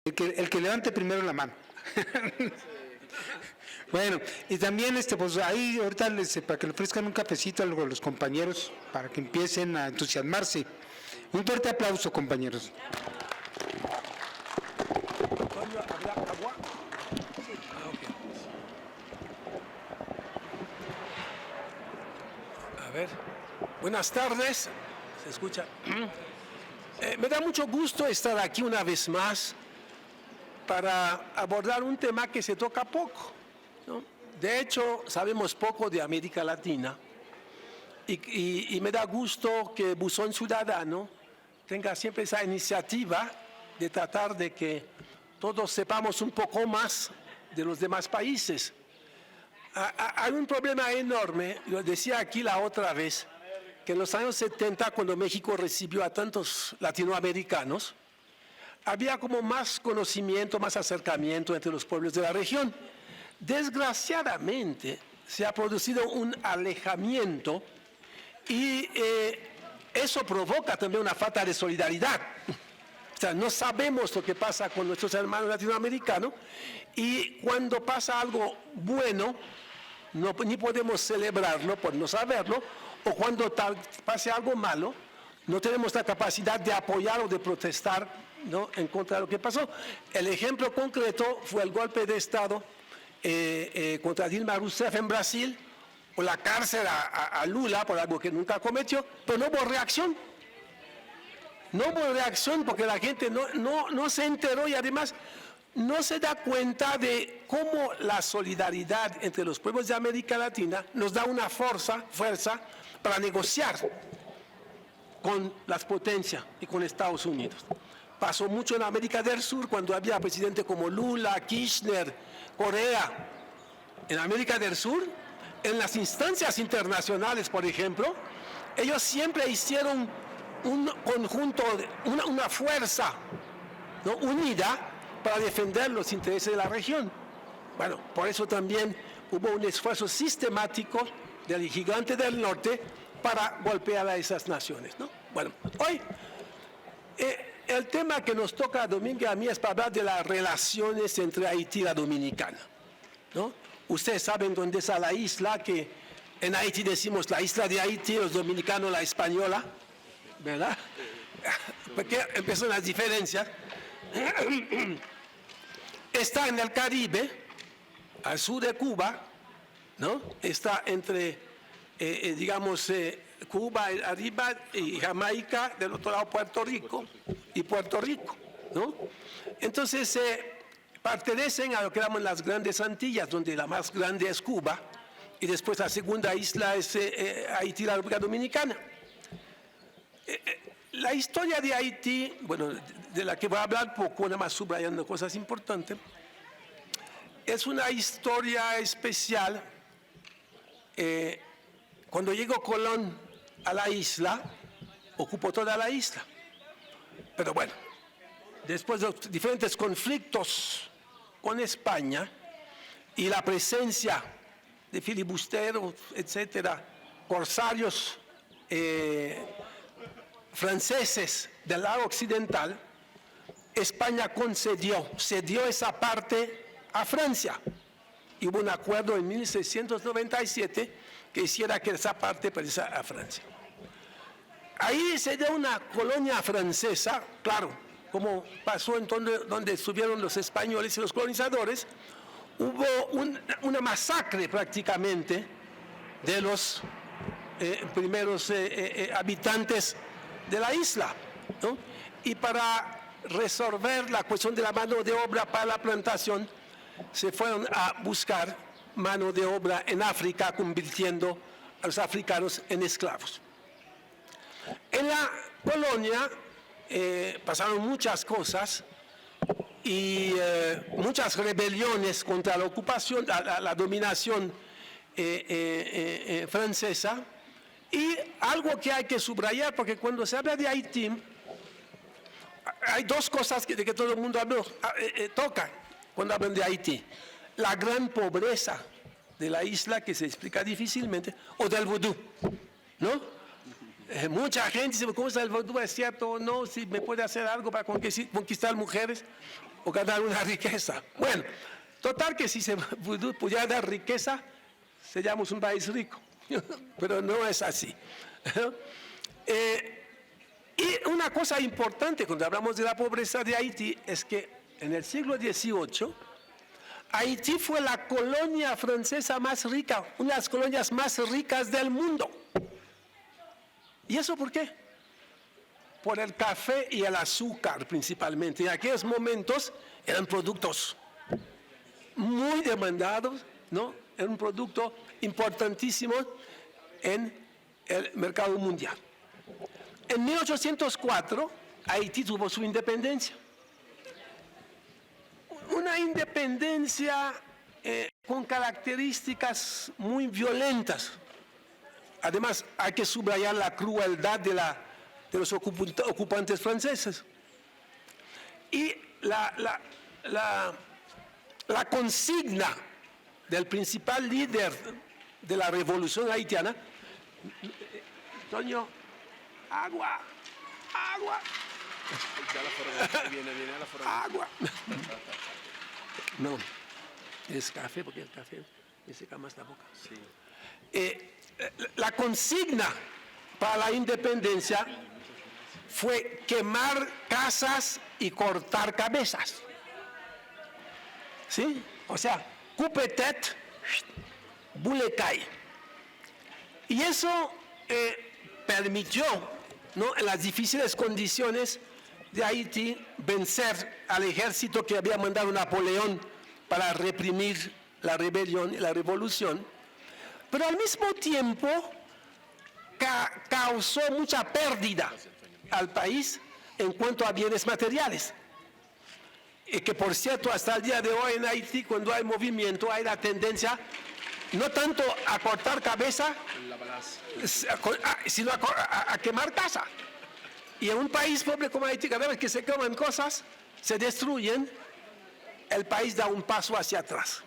El que levante primero la mano. Bueno, y también pues ahí ahorita para que le ofrezcan un cafecito a los compañeros para que empiecen a entusiasmarse. Un fuerte aplauso, compañeros. A ver, buenas tardes, ¿se escucha? Me da mucho gusto estar aquí una vez más para abordar un tema que se toca poco, ¿no? De hecho, sabemos poco de América Latina y me da gusto que Buzón Ciudadano tenga siempre esa iniciativa de tratar de que todos sepamos un poco más de los demás países. Hay un problema enorme, lo decía aquí la otra vez, que en los años 70, cuando México recibió a tantos latinoamericanos, había como más conocimiento, más acercamiento entre los pueblos de la región. Desgraciadamente, se ha producido un alejamiento y eso provoca también una falta de solidaridad. O sea, no sabemos lo que pasa con nuestros hermanos latinoamericanos y cuando pasa algo bueno, ni podemos celebrarlo por no saberlo, o cuando pase algo malo, no tenemos la capacidad de apoyar o de protestar, ¿no?, en contra de lo que pasó. El ejemplo concreto fue el golpe de Estado contra Dilma Rousseff en Brasil, o la cárcel a Lula por algo que nunca cometió, pero no hubo reacción. No hubo reacción porque la gente no se enteró y además no se da cuenta de cómo la solidaridad entre los pueblos de América Latina nos da una fuerza para negociar con las potencias y con Estados Unidos. Pasó mucho en América del Sur cuando había presidentes como Lula, Kirchner, Correa. En América del Sur, en las instancias internacionales, por ejemplo, ellos siempre hicieron un conjunto, una fuerza, ¿no?, unida para defender los intereses de la región. Bueno, por eso también hubo un esfuerzo sistemático del gigante del norte para golpear a esas naciones, ¿no? Bueno, hoy el tema que nos toca a Domingo y a mí es para hablar de las relaciones entre Haití y la Dominicana, ¿no? Ustedes saben dónde está la isla, que en Haití decimos la isla de Haití, los dominicanos la española, ¿verdad? Porque empiezan las diferencias. Está en el Caribe, al sur de Cuba, ¿no? Está entre, Cuba arriba y Jamaica, del otro lado Puerto Rico, ¿no? Entonces, pertenecen a lo que llaman las Grandes Antillas, donde la más grande es Cuba, y después la segunda isla es Haití, la República Dominicana. La historia de Haití, bueno, de la que voy a hablar poco, nada más subrayando cosas importantes, es una historia especial. Cuando llegó Colón a la isla, ocupó toda la isla. Pero bueno, después de los diferentes conflictos con España y la presencia de filibusteros, etcétera, corsarios franceses del lado occidental, España cedió esa parte a Francia. Y hubo un acuerdo en 1697 que hiciera que esa parte perteneciera a Francia. Ahí se dio una colonia francesa, claro, como pasó en donde estuvieron los españoles y los colonizadores, hubo una masacre prácticamente de los primeros habitantes de la isla, ¿no? Y para resolver la cuestión de la mano de obra para la plantación, se fueron a buscar mano de obra en África, convirtiendo a los africanos en esclavos. En la colonia pasaron muchas cosas y muchas rebeliones contra la ocupación, la dominación francesa. Y algo que hay que subrayar, porque cuando se habla de Haití, hay dos cosas de que todo el mundo toca cuando hablan de Haití. La gran pobreza de la isla, que se explica difícilmente, o del vudú, ¿no? Mucha gente dice, ¿cómo está el vudú? ¿Es cierto o no? Si me puede hacer algo para conquistar mujeres. o ganar una riqueza. Bueno, total que si se pudiera dar riqueza, seríamos un país rico, pero no es así. Y una cosa importante cuando hablamos de la pobreza de Haití es que en el siglo XVIII, Haití fue la colonia francesa más rica, una de las colonias más ricas del mundo. ¿Y eso por qué? Por el café y el azúcar principalmente. En aquellos momentos eran productos muy demandados, ¿no? Era un producto importantísimo en el mercado mundial. En 1804, Haití tuvo su independencia. Una independencia con características muy violentas. Además, hay que subrayar la crueldad de los ocupantes franceses. Y la consigna del principal líder de la revolución haitiana, Toño, agua, agua. Agua. No, es café, porque el café me seca más la boca. Sí. La consigna para la independencia fue quemar casas y cortar cabezas. ¿Sí? O sea, coupe-tête, boule-caille. Y eso permitió, ¿no?, en las difíciles condiciones de Haití, vencer al ejército que había mandado Napoleón para reprimir la rebelión y la revolución, pero al mismo tiempo causó mucha pérdida al país en cuanto a bienes materiales. Y que, por cierto, hasta el día de hoy en Haití, cuando hay movimiento, hay la tendencia no tanto a cortar cabeza, sino a quemar casa. Y en un país pobre como Haití, cada vez que se queman cosas, se destruyen, el país da un paso hacia atrás,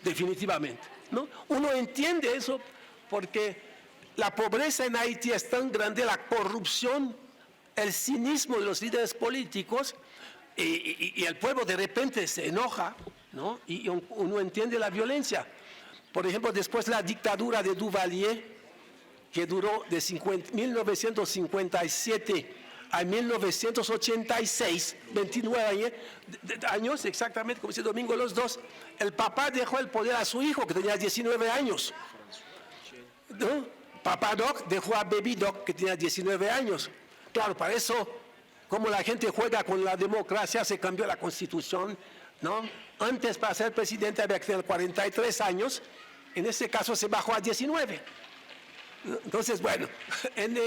definitivamente, ¿no? Uno entiende eso porque la pobreza en Haití es tan grande, la corrupción, el cinismo de los líderes políticos, y el pueblo de repente se enoja, ¿no? Y uno entiende la violencia. Por ejemplo, después la dictadura de Duvalier, que duró de 1957 a 1986, 29 años, exactamente, como dice Domingo los dos, el papá dejó el poder a su hijo, que tenía 19 años. ¿No? Papá Doc dejó a Baby Doc, que tenía 19 años. Claro, para eso, como la gente juega con la democracia, se cambió la constitución, ¿no? Antes, para ser presidente había que tener 43 años, en este caso se bajó a 19. Entonces, bueno, en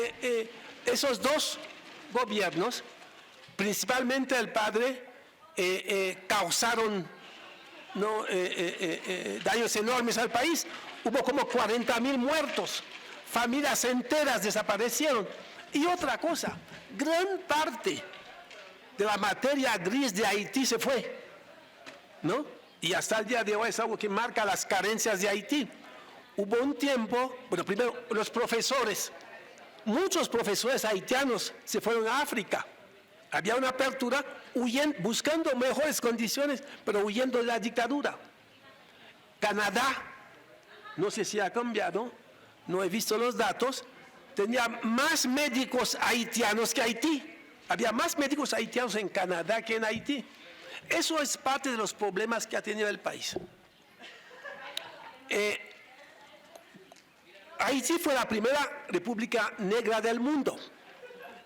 esos dos gobiernos, principalmente el padre, causaron, ¿no?, daños enormes al país. Hubo como 40,000 muertos, familias enteras desaparecieron. Y otra cosa, gran parte de la materia gris de Haití se fue, ¿no? Y hasta el día de hoy es algo que marca las carencias de Haití. Hubo un tiempo, bueno, primero los profesores, muchos profesores haitianos se fueron a África. Había una apertura, buscando mejores condiciones, pero huyendo de la dictadura. Canadá, no sé si ha cambiado, no he visto los datos, tenía más médicos haitianos que Haití. Había más médicos haitianos en Canadá que en Haití. Eso es parte de los problemas que ha tenido el país. Haití fue la primera república negra del mundo,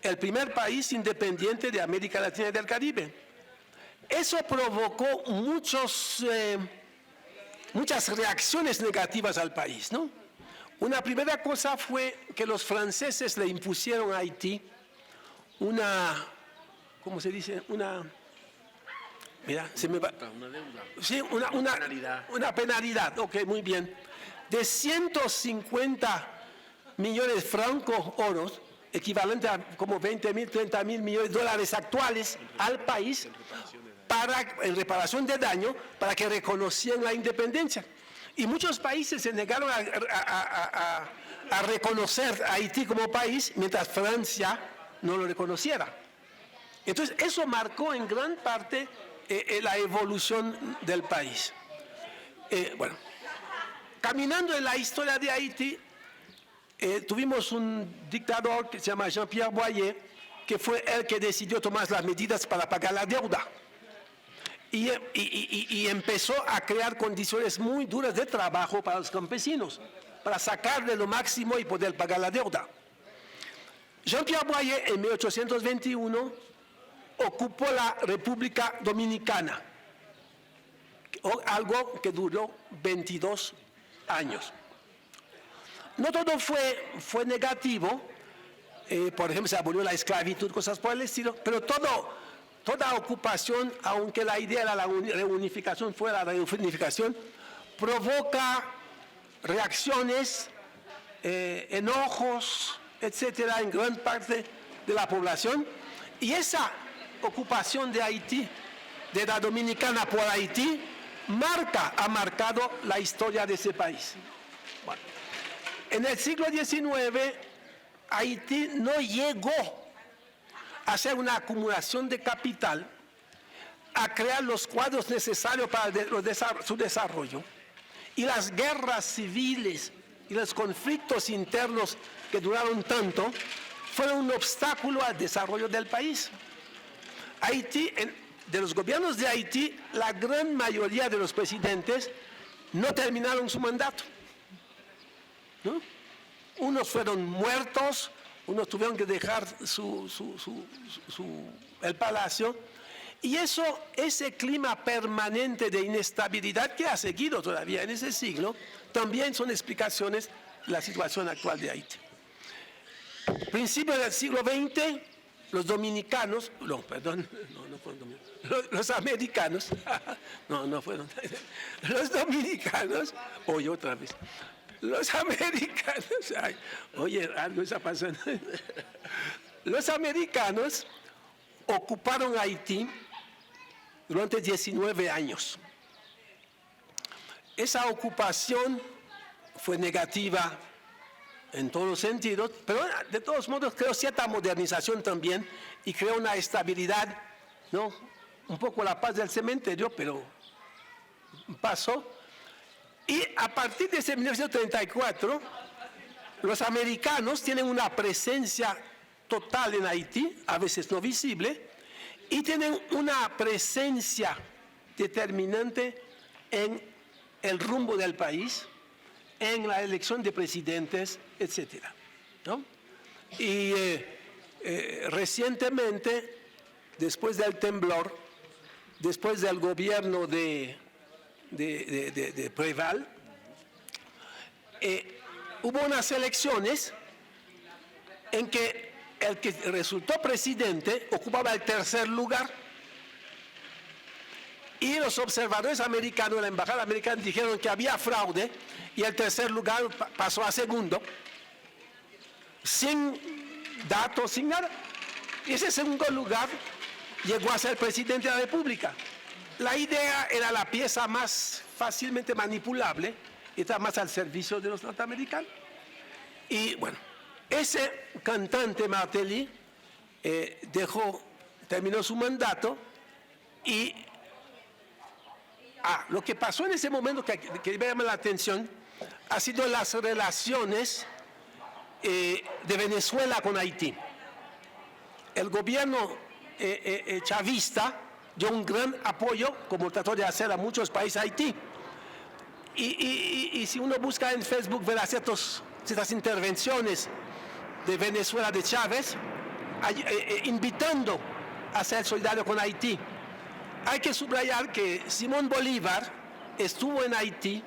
el primer país independiente de América Latina y del Caribe. Eso provocó muchas reacciones negativas al país, ¿no? Una primera cosa fue que los franceses le impusieron a Haití ¿cómo se dice? Mira, se me va. Una deuda. Sí, una penalidad, ok, muy bien. De 150 millones de francos oros, equivalente a como 20,000, 30,000 millones de dólares actuales al país, en reparación de daño, para que reconocieran la independencia. Y muchos países se negaron a reconocer a Haití como país, mientras Francia no lo reconociera. Entonces, eso marcó en gran parte la evolución del país. Bueno, caminando en la historia de Haití, tuvimos un dictador que se llama Jean-Pierre Boyer, que fue el que decidió tomar las medidas para pagar la deuda. Y empezó a crear condiciones muy duras de trabajo para los campesinos, para sacarle lo máximo y poder pagar la deuda. Jean-Pierre Boyer, en 1821, ocupó la República Dominicana, algo que duró 22 años. No todo fue negativo, por ejemplo, se abolió la esclavitud, cosas por el estilo, pero toda ocupación, aunque la idea era la reunificación, fuera la reunificación, provoca reacciones, enojos, etcétera, en gran parte de la población. Y esa ocupación de Haití, de la Dominicana por Haití, ha marcado la historia de ese país. Bueno, en el siglo XIX, Haití no llegó a hacer una acumulación de capital, a crear los cuadros necesarios para su desarrollo. Y las guerras civiles y los conflictos internos que duraron tanto fueron un obstáculo al desarrollo del país. Haití, de los gobiernos de Haití, la gran mayoría de los presidentes no terminaron su mandato, ¿no? Unos fueron muertos, unos tuvieron que dejar el palacio, y ese clima permanente de inestabilidad que ha seguido todavía en ese siglo, también son explicaciones de la situación actual de Haití. Principios del siglo XX, los dominicanos, no fueron dominicanos, los americanos, no fueron, los dominicanos, oye otra vez, los americanos, oye, algo está pasando. Los americanos ocuparon Haití durante 19 años. Esa ocupación fue negativa en todos los sentidos, pero de todos modos creó cierta modernización también y creó una estabilidad, ¿no? Un poco la paz del cementerio, pero pasó. Y a partir de ese 1934, los americanos tienen una presencia total en Haití, a veces no visible, y tienen una presencia determinante en el rumbo del país, en la elección de presidentes, etc., ¿no? Y recientemente, después del temblor, después del gobierno de Preval, hubo unas elecciones en que el que resultó presidente ocupaba el tercer lugar, y los observadores americanos, la embajada americana, dijeron que había fraude y el tercer lugar pasó a segundo, sin datos, sin nada. Y ese segundo lugar llegó a ser presidente de la República. La idea era la pieza más fácilmente manipulable y está más al servicio de los norteamericanos. Y bueno, ese cantante Martelly terminó su mandato y lo que pasó en ese momento que me llama la atención ha sido las relaciones de Venezuela con Haití. El gobierno chavista dio un gran apoyo, como trató de hacer a muchos países, a Haití. Y si uno busca en Facebook, verá ciertas intervenciones de Venezuela de Chávez, invitando a ser solidario con Haití. Hay que subrayar que Simón Bolívar estuvo en Haití,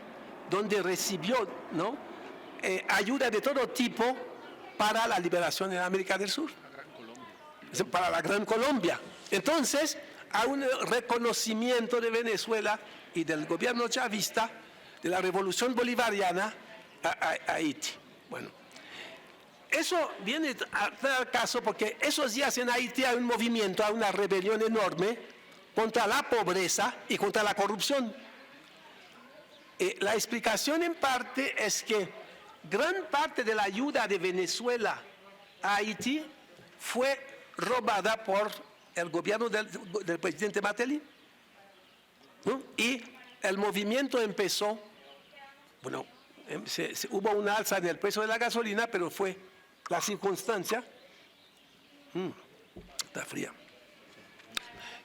donde recibió, ¿no?, ayuda de todo tipo para la liberación de América del Sur, para la Gran Colombia. Entonces, hay un reconocimiento de Venezuela y del gobierno chavista de la revolución bolivariana a Haití. Bueno, eso viene a dar caso porque esos días en Haití hay un movimiento, hay una rebelión enorme contra la pobreza y contra la corrupción. La explicación en parte es que gran parte de la ayuda de Venezuela a Haití fue robada por el gobierno del presidente Martelly. ¿no? Y el movimiento empezó, bueno, hubo una alza en el precio de la gasolina, pero fue la circunstancia, está fría,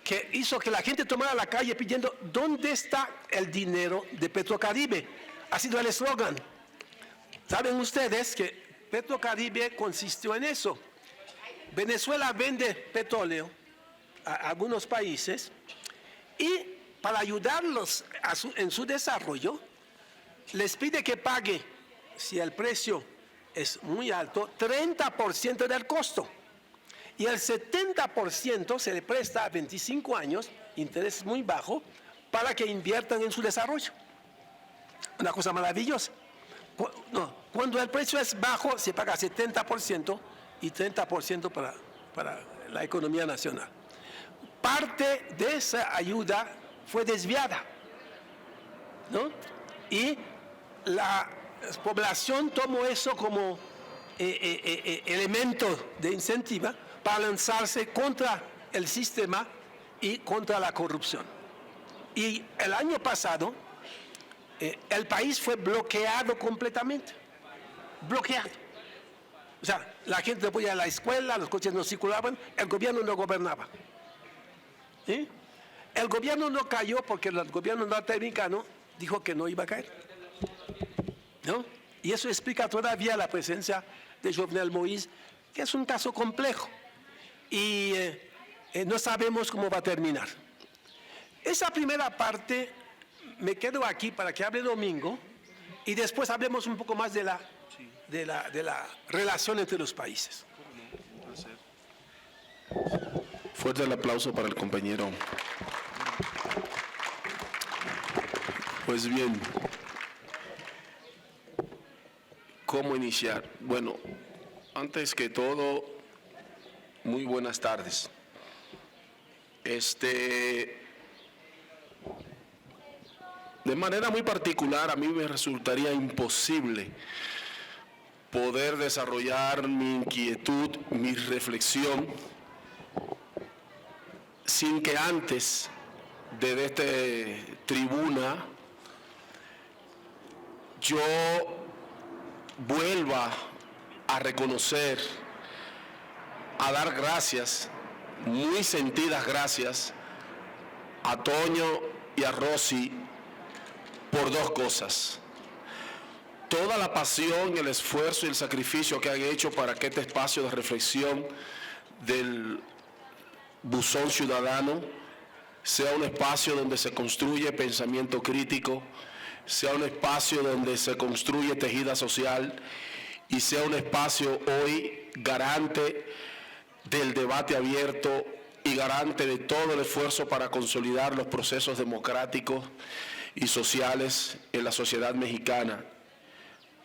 que hizo que la gente tomara la calle pidiendo ¿dónde está el dinero de Petrocaribe? Ha sido el eslogan. Saben ustedes que Petrocaribe consistió en eso. Venezuela vende petróleo a algunos países y para ayudarlos en su desarrollo les pide que pague, si el precio es muy alto, 30% del costo. Y el 70% se le presta a 25 años, interés muy bajo, para que inviertan en su desarrollo. Una cosa maravillosa. Cuando el precio es bajo, se paga 70% y 30% para la economía nacional. Parte de esa ayuda fue desviada, ¿no? Y la población tomó eso como elemento de incentivo para lanzarse contra el sistema y contra la corrupción. Y el año pasado, el país fue bloqueado completamente. Bloqueado. O sea, la gente no podía ir a la escuela, los coches no circulaban, el gobierno no gobernaba. ¿Sí? El gobierno no cayó porque el gobierno norteamericano dijo que no iba a caer, ¿no? Y eso explica todavía la presencia de Jovenel Moïse, que es un caso complejo. Y no sabemos cómo va a terminar. Esa primera parte me quedo aquí para que hable Domingo y después hablemos un poco más de la relación entre los países. Fuerte el aplauso para el compañero. Pues bien, ¿cómo iniciar? Bueno, antes que todo, muy buenas tardes. De manera muy particular, a mí me resultaría imposible poder desarrollar mi inquietud, mi reflexión, sin que antes de esta tribuna yo vuelva a reconocer, a dar gracias, muy sentidas gracias, a Toño y a Rosy por dos cosas. Toda la pasión, el esfuerzo y el sacrificio que han hecho para que este espacio de reflexión del Buzón Ciudadano sea un espacio donde se construye pensamiento crítico, sea un espacio donde se construye tejida social y sea un espacio hoy garante del debate abierto y garante de todo el esfuerzo para consolidar los procesos democráticos y sociales en la sociedad mexicana.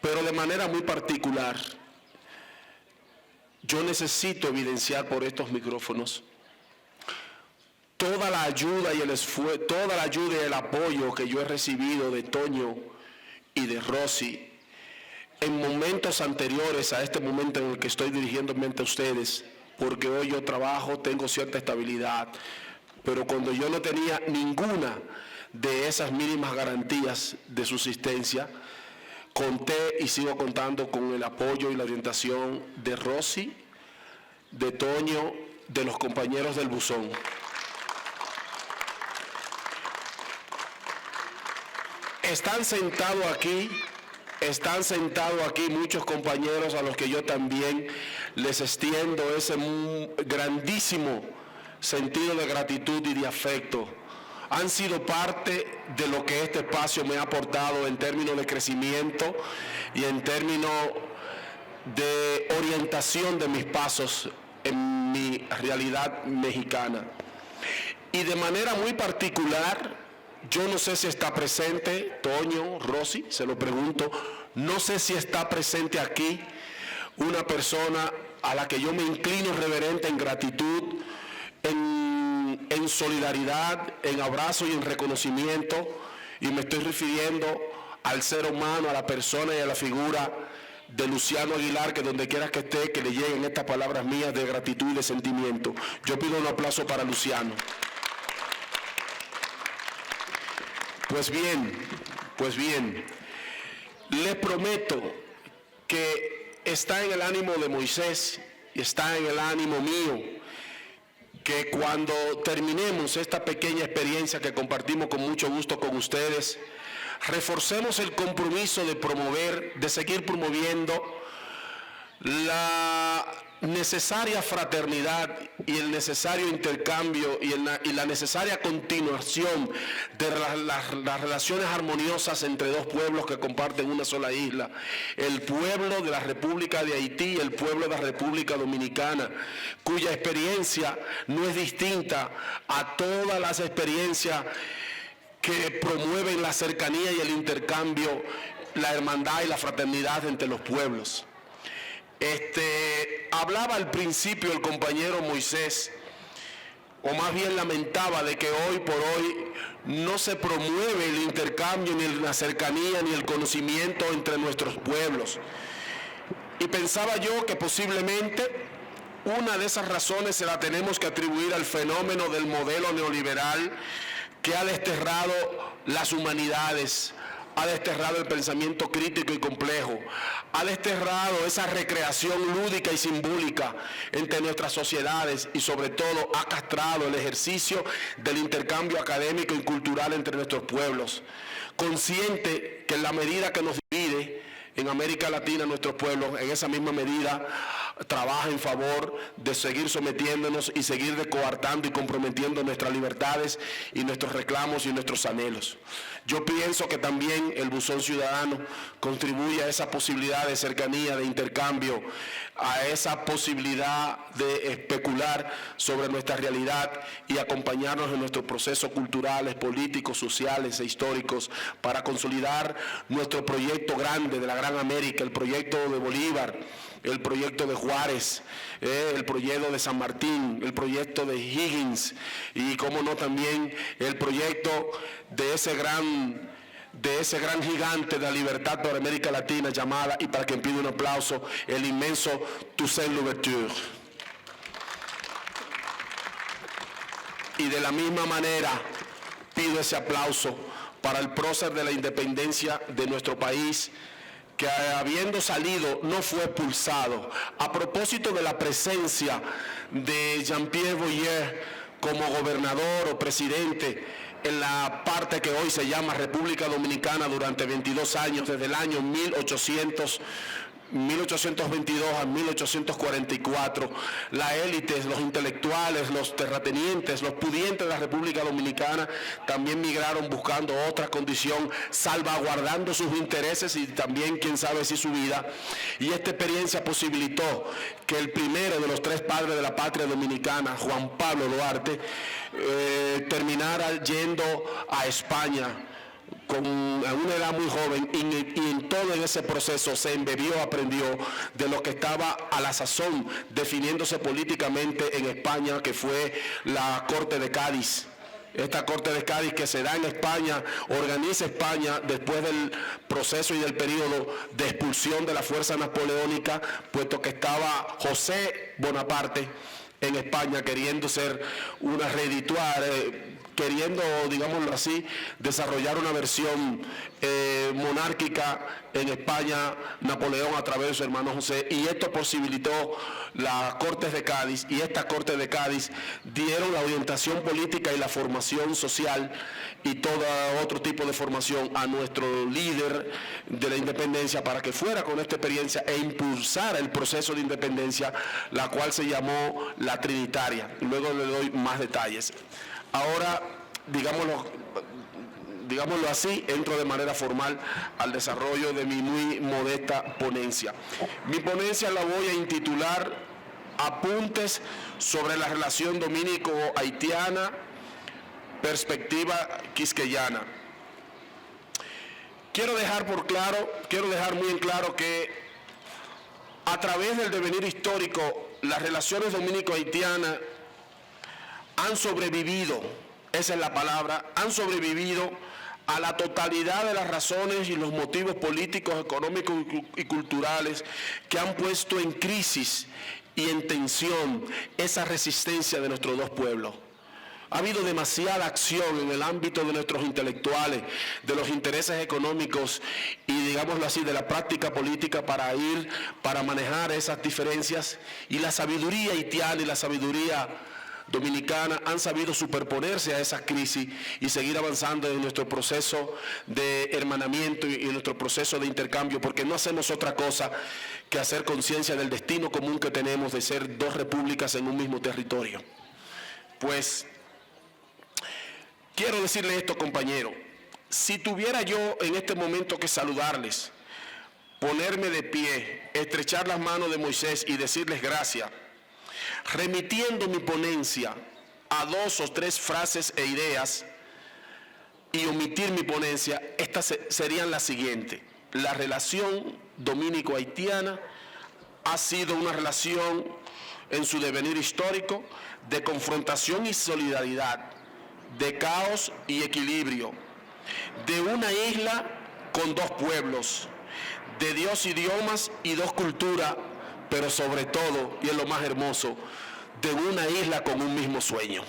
Pero de manera muy particular, yo necesito evidenciar por estos micrófonos toda la ayuda y el esfuerzo, toda la ayuda y el apoyo que yo he recibido de Toño y de Rosy en momentos anteriores a este momento en el que estoy dirigiéndome ante ustedes, porque hoy yo trabajo, tengo cierta estabilidad, pero cuando yo no tenía ninguna de esas mínimas garantías de subsistencia, conté y sigo contando con el apoyo y la orientación de Rosy, de Toño, de los compañeros del Buzón. Están sentados aquí muchos compañeros a los que yo también les extiendo ese grandísimo sentido de gratitud y de afecto. Han sido parte de lo que este espacio me ha aportado en términos de crecimiento y en términos de orientación de mis pasos en mi realidad mexicana. Y de manera muy particular, yo no sé si está presente Toño, Rosy, se lo pregunto, no sé si está presente aquí una persona a la que yo me inclino reverente en gratitud, en solidaridad, en abrazo y en reconocimiento, y me estoy refiriendo al ser humano, a la persona y a la figura de Luciano Aguilar, que donde quiera que esté, que le lleguen estas palabras mías de gratitud y de sentimiento. Yo pido un aplauso para Luciano. Pues bien, les prometo que está en el ánimo de Moisés y está en el ánimo mío que cuando terminemos esta pequeña experiencia que compartimos con mucho gusto con ustedes, reforcemos el compromiso de seguir promoviendo la necesaria fraternidad y el necesario intercambio y la necesaria continuación de las relaciones armoniosas entre dos pueblos que comparten una sola isla, el pueblo de la República de Haití y el pueblo de la República Dominicana, cuya experiencia no es distinta a todas las experiencias que promueven la cercanía y el intercambio, la hermandad y la fraternidad entre los pueblos. Hablaba al principio el compañero Moisés, o más bien lamentaba de que hoy por hoy no se promueve el intercambio, ni la cercanía, ni el conocimiento entre nuestros pueblos. Y pensaba yo que posiblemente una de esas razones se la tenemos que atribuir al fenómeno del modelo neoliberal que ha desterrado las humanidades, ha desterrado el pensamiento crítico y complejo, ha desterrado esa recreación lúdica y simbólica entre nuestras sociedades y sobre todo ha castrado el ejercicio del intercambio académico y cultural entre nuestros pueblos. Consciente que en la medida que nos divide en América Latina nuestros pueblos, en esa misma medida trabaja en favor de seguir sometiéndonos y seguir coartando y comprometiendo nuestras libertades y nuestros reclamos y nuestros anhelos. Yo pienso que también el buzón ciudadano contribuye a esa posibilidad de cercanía, de intercambio, a esa posibilidad de especular sobre nuestra realidad y acompañarnos en nuestros procesos culturales, políticos, sociales e históricos para consolidar nuestro proyecto grande de la Gran América, el proyecto de Bolívar, el proyecto de Juárez, el proyecto de San Martín, el proyecto de Higgins y, cómo no, también el proyecto de ese gran gigante de la libertad para América Latina llamada, y para quien pido un aplauso, el inmenso Toussaint Louverture. Y de la misma manera pido ese aplauso para el prócer de la independencia de nuestro país, que habiendo salido no fue expulsado. A propósito de la presencia de Jean-Pierre Boyer como gobernador o presidente en la parte que hoy se llama República Dominicana durante 22 años, desde el año 1822 a 1844, la élite, los intelectuales, los terratenientes, los pudientes de la República Dominicana también migraron buscando otra condición, salvaguardando sus intereses y también, quién sabe si su vida. Y esta experiencia posibilitó que el primero de los tres padres de la patria dominicana, Juan Pablo Duarte, terminara yendo a España a una edad muy joven, y en todo ese proceso se embebió, aprendió de lo que estaba a la sazón definiéndose políticamente en España, que fue la Corte de Cádiz. Esta Corte de Cádiz que se da en España, organiza España después del proceso y del periodo de expulsión de la fuerza napoleónica, puesto que estaba José Bonaparte en España queriendo queriendo, digámoslo así, desarrollar una versión monárquica en España, Napoleón a través de su hermano José, y esto posibilitó las Cortes de Cádiz, y estas Cortes de Cádiz dieron la orientación política y la formación social y todo otro tipo de formación a nuestro líder de la independencia para que fuera con esta experiencia e impulsara el proceso de independencia, la cual se llamó la Trinitaria. Luego le doy más detalles. Ahora, digámoslo así, entro de manera formal al desarrollo de mi muy modesta ponencia. Mi ponencia la voy a intitular Apuntes sobre la relación dominico-haitiana, perspectiva quisqueyana. Quiero dejar muy en claro que a través del devenir histórico, las relaciones dominico-haitianas han sobrevivido, esa es la palabra, han sobrevivido a la totalidad de las razones y los motivos políticos, económicos y culturales que han puesto en crisis y en tensión esa resistencia de nuestros dos pueblos. Ha habido demasiada acción en el ámbito de nuestros intelectuales, de los intereses económicos y, digámoslo así, de la práctica política para manejar esas diferencias. Y la sabiduría haitiana y la sabiduría dominicana han sabido superponerse a esas crisis y seguir avanzando en nuestro proceso de hermanamiento y en nuestro proceso de intercambio, porque no hacemos otra cosa que hacer conciencia del destino común que tenemos de ser dos repúblicas en un mismo territorio. Pues quiero decirle esto, compañero, si tuviera yo en este momento que saludarles, ponerme de pie, estrechar las manos de Moisés y decirles gracias, remitiendo mi ponencia a 2 o 3 frases e ideas y omitir mi ponencia, estas serían las siguientes. La relación dominico-haitiana ha sido una relación en su devenir histórico de confrontación y solidaridad, de caos y equilibrio, de una isla con 2 pueblos, de 2 idiomas y 2 culturas, pero sobre todo, y es lo más hermoso, de una isla con un mismo sueño.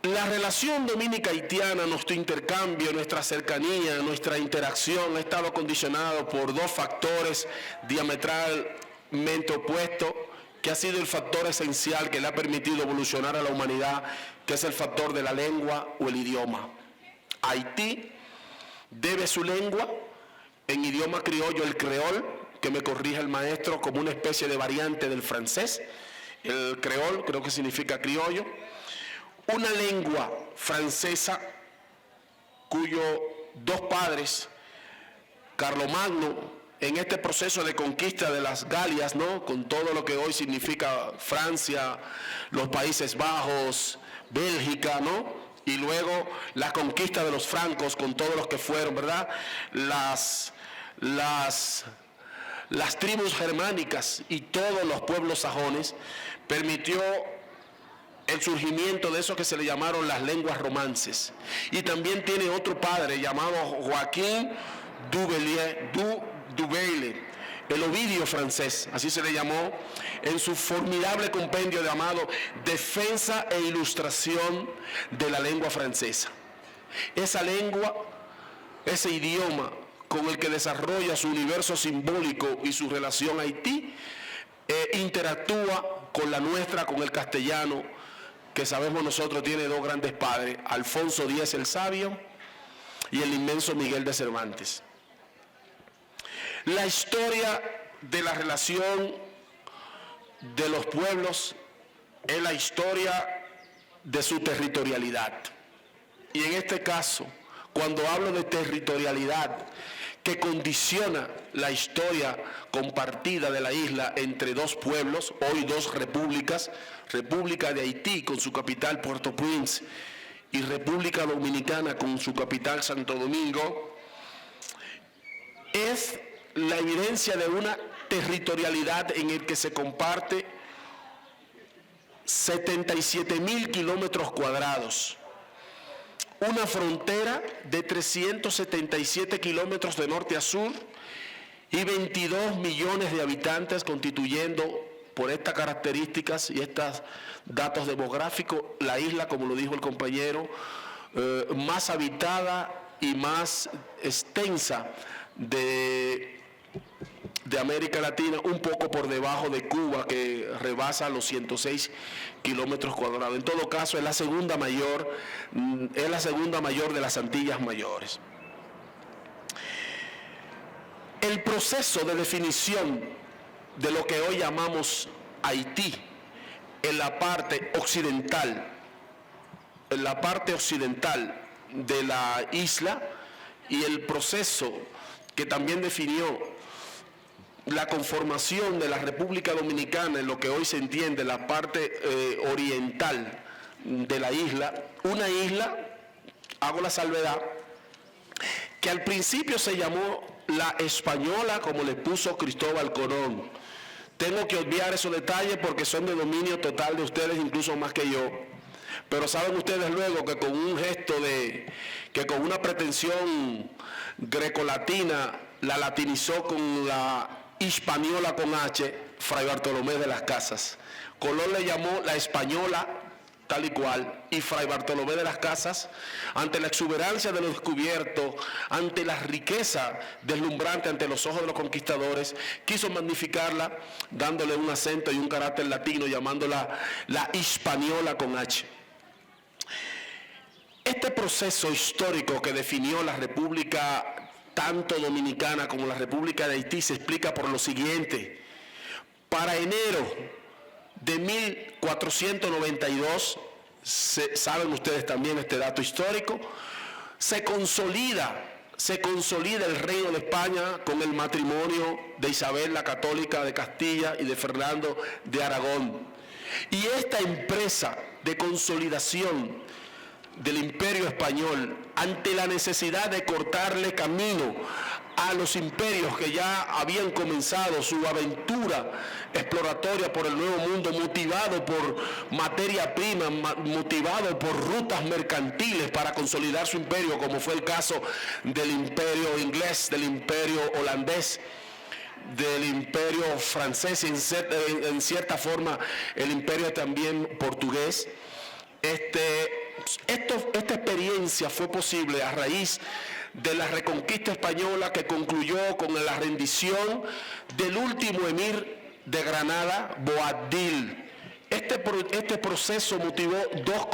La relación dominica-haitiana, nuestro intercambio, nuestra cercanía, nuestra interacción ha estado condicionado por 2 factores diametralmente opuestos, que ha sido el factor esencial que le ha permitido evolucionar a la humanidad, que es el factor de la lengua o el idioma. Haití debe su lengua en idioma criollo, el creol, que me corrija el maestro, como una especie de variante del francés. El creol creo que significa criollo. Una lengua francesa cuyos 2 padres, Carlomagno, en este proceso de conquista de las Galias, ¿no?, con todo lo que hoy significa Francia, los Países Bajos, Bélgica, ¿no?, y luego la conquista de los francos con todos los que fueron, ¿verdad?, las tribus germánicas y todos los pueblos sajones, permitió el surgimiento de eso que se le llamaron las lenguas romances. Y también tiene otro padre llamado Joaquín Duveile, el Ovidio francés, así se le llamó, en su formidable compendio llamado Defensa e Ilustración de la Lengua Francesa. Esa lengua, ese idioma con el que desarrolla su universo simbólico y su relación a Haití, interactúa con la nuestra, con el castellano, que sabemos nosotros tiene 2 grandes padres, Alfonso X el Sabio y el inmenso Miguel de Cervantes. La historia de la relación de los pueblos es la historia de su territorialidad. Y en este caso, cuando hablo de territorialidad que condiciona la historia compartida de la isla entre 2 pueblos, hoy 2 repúblicas, República de Haití con su capital Port-au-Prince y República Dominicana con su capital Santo Domingo, es la evidencia de una territorialidad en el que se comparte 77,000 kilómetros cuadrados, una frontera de 377 kilómetros de norte a sur y 22 millones de habitantes, constituyendo por estas características y estos datos demográficos la isla, como lo dijo el compañero, más habitada y más extensa de América Latina, un poco por debajo de Cuba, que rebasa los 106 kilómetros cuadrados. En todo caso, es la segunda mayor de las Antillas Mayores. El proceso de definición de lo que hoy llamamos Haití en la parte occidental de la isla, y el proceso que también definió la conformación de la República Dominicana en lo que hoy se entiende la parte oriental de la isla, una isla, hago la salvedad, que al principio se llamó la Española, como le puso Cristóbal Colón. Tengo que obviar esos detalles porque son de dominio total de ustedes, incluso más que yo. Pero saben ustedes luego que con un gesto que con una pretensión grecolatina la latinizó con la Hispaniola con H, Fray Bartolomé de las Casas. Colón le llamó la española, tal y cual, y Fray Bartolomé de las Casas, ante la exuberancia de lo descubierto, ante la riqueza deslumbrante ante los ojos de los conquistadores, quiso magnificarla, dándole un acento y un carácter latino, llamándola la Hispaniola con H. Este proceso histórico que definió la República tanto dominicana como la República de Haití se explica por lo siguiente. Para enero de 1492, saben ustedes también este dato histórico, se consolida el reino de España con el matrimonio de Isabel la Católica de Castilla y de Fernando de Aragón. Y esta empresa de consolidación del Imperio Español, ante la necesidad de cortarle camino a los imperios que ya habían comenzado su aventura exploratoria por el Nuevo Mundo, motivado por materia prima, motivado por rutas mercantiles para consolidar su imperio, como fue el caso del imperio inglés, del imperio holandés, del imperio francés y en cierta forma el imperio también portugués. Esta experiencia fue posible a raíz de la reconquista española que concluyó con la rendición del último emir de Granada, Boabdil. Este proceso motivó dos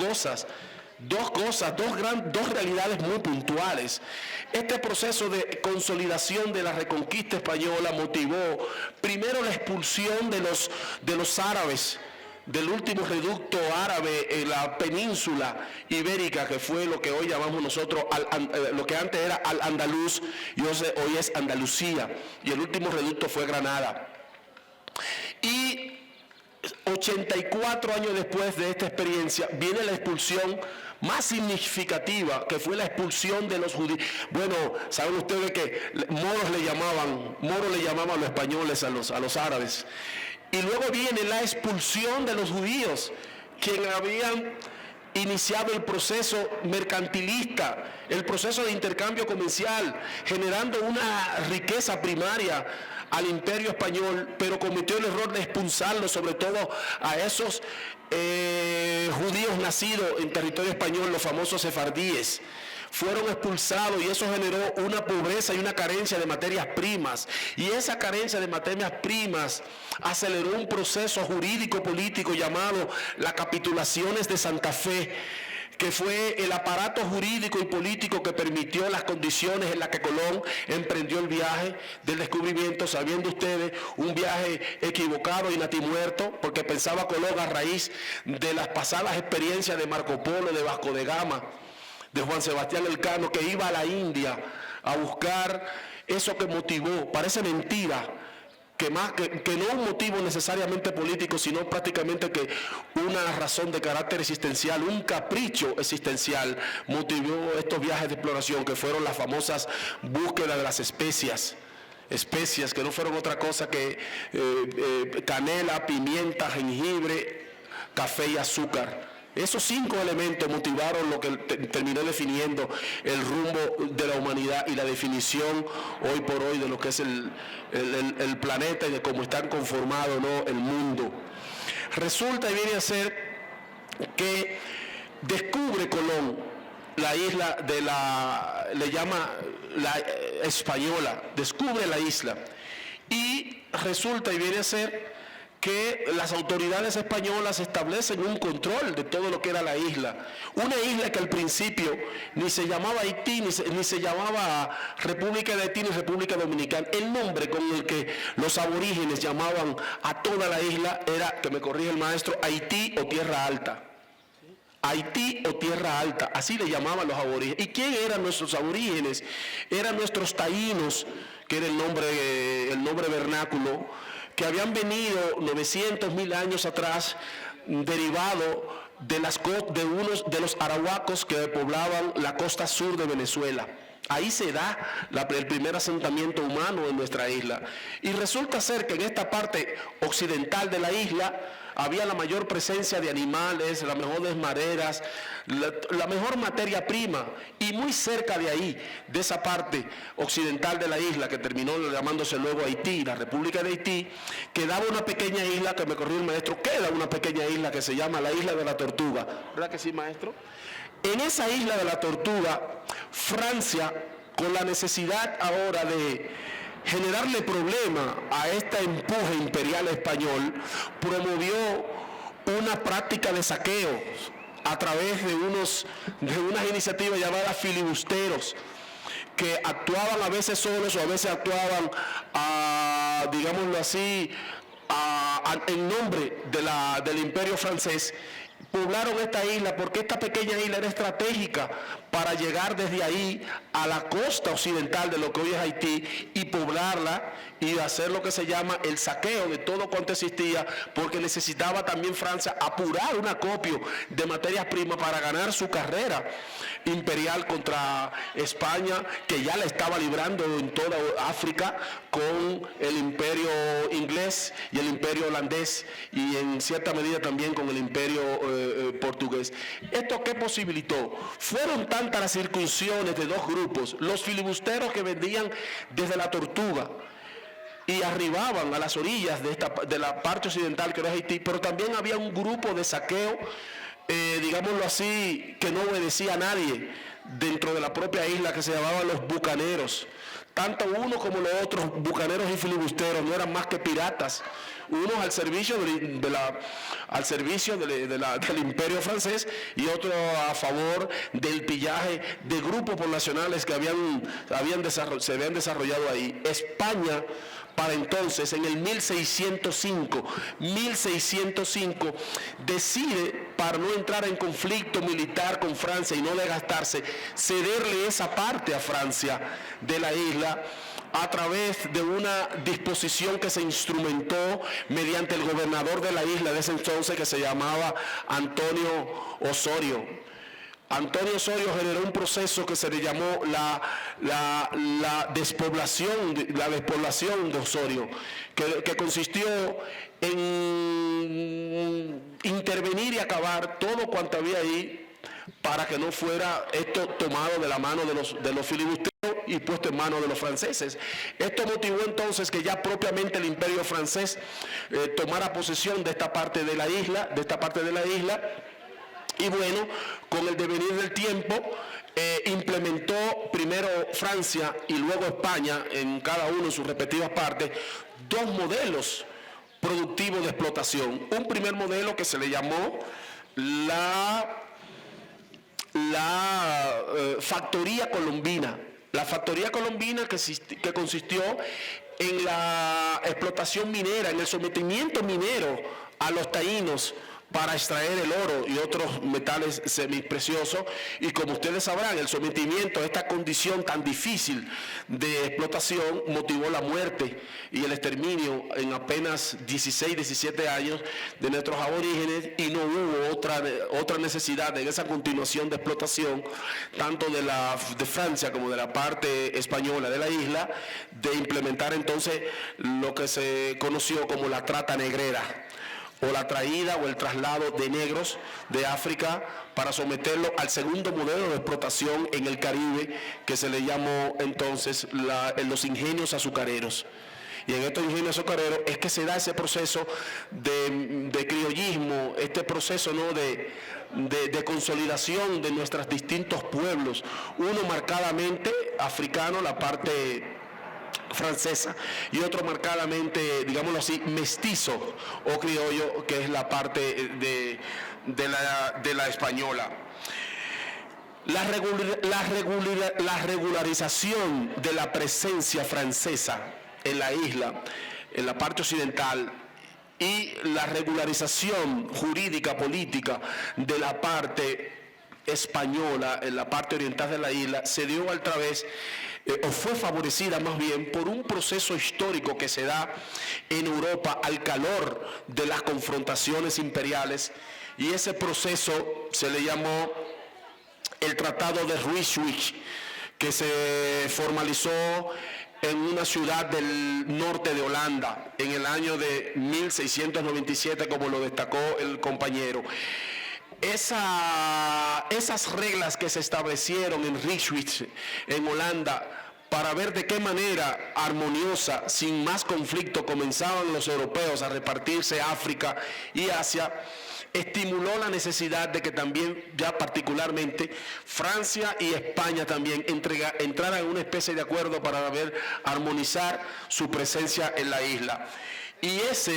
realidades muy puntuales. Este proceso de consolidación de la reconquista española motivó primero la expulsión de los árabes, del último reducto árabe en la península ibérica, que fue lo que hoy llamamos nosotros, lo que antes era Al-Andalus y hoy es Andalucía, y el último reducto fue Granada. Y 84 años después de esta experiencia viene la expulsión más significativa, que fue la expulsión de los judíos. Bueno, saben ustedes que moros le llamaban a los españoles a los árabes. Y luego viene la expulsión de los judíos, quienes habían iniciado el proceso mercantilista, el proceso de intercambio comercial, generando una riqueza primaria al imperio español, pero cometió el error de expulsarlos, sobre todo a esos judíos nacidos en territorio español, los famosos sefardíes. Fueron expulsados y eso generó una pobreza y una carencia de materias primas. Y esa carencia de materias primas aceleró un proceso jurídico-político llamado las capitulaciones de Santa Fe, que fue el aparato jurídico y político que permitió las condiciones en las que Colón emprendió el viaje del descubrimiento, sabiendo ustedes, un viaje equivocado y natimuerto, porque pensaba Colón a raíz de las pasadas experiencias de Marco Polo, de Vasco de Gama, de Juan Sebastián Elcano, que iba a la India a buscar eso que motivó. Parece mentira que no un motivo necesariamente político, sino prácticamente que una razón de carácter existencial, un capricho existencial motivó estos viajes de exploración, que fueron las famosas búsquedas de las especias que no fueron otra cosa que canela, pimienta, jengibre, café y azúcar. Esos 5 elementos motivaron lo que terminó definiendo el rumbo de la humanidad y la definición hoy por hoy de lo que es el planeta y de cómo están conformados, ¿no?, el mundo. Resulta y viene a ser que descubre Colón la isla le llama la Española, descubre la isla y resulta y viene a ser que las autoridades españolas establecen un control de todo lo que era la isla. Una isla que al principio ni se llamaba Haití, ni se llamaba República de Haití, ni República Dominicana. El nombre con el que los aborígenes llamaban a toda la isla era, que me corrige el maestro, Haití o Tierra Alta. Haití o Tierra Alta, así le llamaban los aborígenes. ¿Y quién eran nuestros aborígenes? Eran nuestros taínos, que era el nombre vernáculo, que habían venido 900.000 años atrás, derivado de los arahuacos que poblaban la costa sur de Venezuela. Ahí se da el primer asentamiento humano en nuestra isla. Y resulta ser que en esta parte occidental de la isla había la mayor presencia de animales, las mejores maderas, la mejor materia prima. Y muy cerca de ahí, de esa parte occidental de la isla, que terminó llamándose luego Haití, la República de Haití, quedaba una pequeña isla, que me corrió el maestro, queda una pequeña isla que se llama la Isla de la Tortuga. ¿Verdad que sí, maestro? En esa Isla de la Tortuga, Francia, con la necesidad ahora de generarle problema a este empuje imperial español, promovió una práctica de saqueo a través de unas iniciativas llamadas filibusteros, que actuaban a veces solos o a veces actuaban, digámoslo así, en nombre del imperio francés. Poblaron esta isla porque esta pequeña isla era estratégica para llegar desde ahí a la costa occidental de lo que hoy es Haití y poblarla y hacer lo que se llama el saqueo de todo cuanto existía, porque necesitaba también Francia apurar un acopio de materias primas para ganar su carrera imperial contra España, que ya la estaba librando en toda África con el imperio inglés y el imperio holandés y en cierta medida también con el imperio portugués. ¿Esto qué posibilitó? Fueron tantas las circunciones de dos grupos, los filibusteros que vendían desde la Tortuga y arribaban a las orillas de la parte occidental que era Haití, pero también había un grupo de saqueo, digámoslo así, que no obedecía a nadie dentro de la propia isla, que se llamaban los bucaneros. Tanto uno como los otros, bucaneros y filibusteros, no eran más que piratas, unos al servicio del imperio francés y otros a favor del pillaje de grupos poblacionales que se habían desarrollado ahí. España, para entonces, en el 1605, decide, para no entrar en conflicto militar con Francia y no desgastarse, cederle esa parte a Francia de la isla a través de una disposición que se instrumentó mediante el gobernador de la isla de ese entonces, que se llamaba Antonio Osorio. Antonio Osorio generó un proceso que se le llamó la despoblación de Osorio, que consistió en intervenir y acabar todo cuanto había ahí para que no fuera esto tomado de la mano de los filibusteros y puesto en manos de los franceses. Esto motivó entonces que ya propiamente el imperio francés tomara posesión de esta parte de la isla, y bueno, con el devenir del tiempo, implementó primero Francia y luego España, en cada uno de sus respectivas partes, dos modelos productivos de explotación. Un primer modelo que se le llamó la factoría colombina. La factoría colombina que consistió en la explotación minera, en el sometimiento minero a los taínos para extraer el oro y otros metales semipreciosos, y como ustedes sabrán, el sometimiento a esta condición tan difícil de explotación motivó la muerte y el exterminio en apenas 16, 17 años de nuestros aborígenes, y no hubo otra necesidad en esa continuación de explotación, tanto de Francia como de la parte española de la isla, de implementar entonces lo que se conoció como la trata negrera, o la traída o el traslado de negros de África para someterlo al segundo modelo de explotación en el Caribe, que se le llamó entonces los ingenios azucareros. Y en estos ingenios azucareros es que se da ese proceso de criollismo, este proceso, ¿no?, de consolidación de nuestros distintos pueblos, uno marcadamente africano, la parte francesa, y otro marcadamente, digámoslo así, mestizo o criollo, que es la parte de la española. La regularización de la presencia francesa en la isla, en la parte occidental, y la regularización jurídica, política de la parte española en la parte oriental de la isla se dio a través o fue favorecida más bien por un proceso histórico que se da en Europa al calor de las confrontaciones imperiales, y ese proceso se le llamó el Tratado de Ryswick, que se formalizó en una ciudad del norte de Holanda en el año de 1697, como lo destacó el compañero. Esas reglas que se establecieron en Rijswijk, en Holanda, para ver de qué manera armoniosa, sin más conflicto, comenzaban los europeos a repartirse África y Asia, estimuló la necesidad de que también, ya particularmente, Francia y España también entraran en una especie de acuerdo para ver armonizar su presencia en la isla. Y eso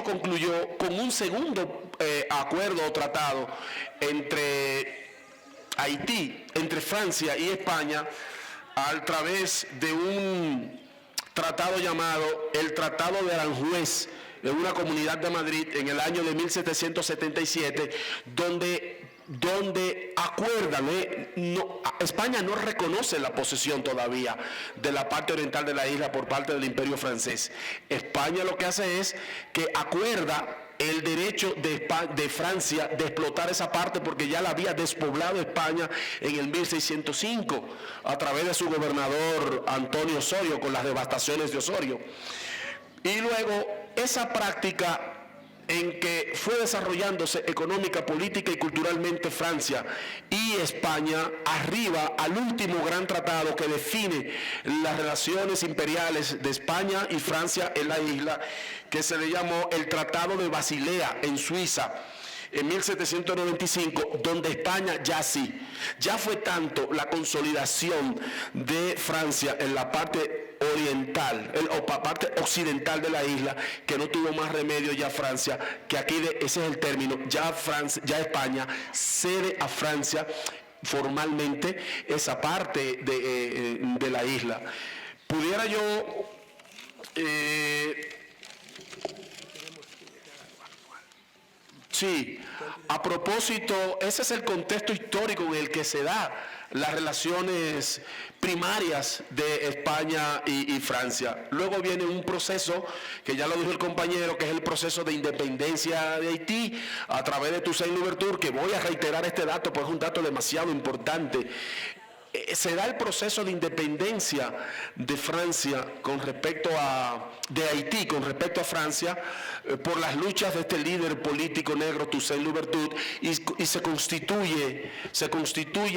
concluyó con un segundo acuerdo o tratado entre Haití, entre Francia y España, a través de un tratado llamado el Tratado de Aranjuez, en una comunidad de Madrid en el año de 1777, donde acuerdan, España no reconoce la posesión todavía de la parte oriental de la isla por parte del Imperio francés. España lo que hace es que acuerda el derecho de Francia de explotar esa parte, porque ya la había despoblado España en el 1605 a través de su gobernador Antonio Osorio, con las devastaciones de Osorio. Y luego esa práctica en que fue desarrollándose económica, política y culturalmente Francia y España, arriba al último gran tratado que define las relaciones imperiales de España y Francia en la isla, que se le llamó el Tratado de Basilea en Suiza, en 1795, donde España ya fue tanto la consolidación de Francia en la parte oriental, o parte occidental de la isla, que no tuvo más remedio ya Francia, que aquí ese es el término, ya España cede a Francia formalmente esa parte de la isla. Pudiera yo sí, a propósito, ese es el contexto histórico en el que se da las relaciones primarias de España y Francia. Luego viene un proceso, que ya lo dijo el compañero, que es el proceso de independencia de Haití, a través de Toussaint Louverture, que voy a reiterar este dato, porque es un dato demasiado importante. Se da el proceso de independencia de Francia de Haití con respecto a Francia, por las luchas de este líder político negro Toussaint Louverture, y se constituye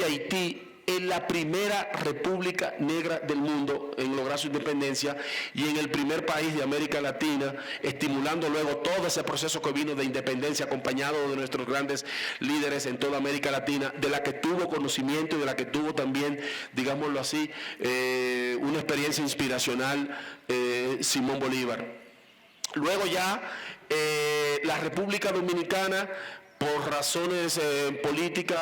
Haití en la primera república negra del mundo en lograr su independencia y en el primer país de América Latina, estimulando luego todo ese proceso que vino de independencia, acompañado de nuestros grandes líderes en toda América Latina, de la que tuvo conocimiento y de la que tuvo también, digámoslo así, una experiencia inspiracional Simón Bolívar. Luego ya la República Dominicana, por razones políticas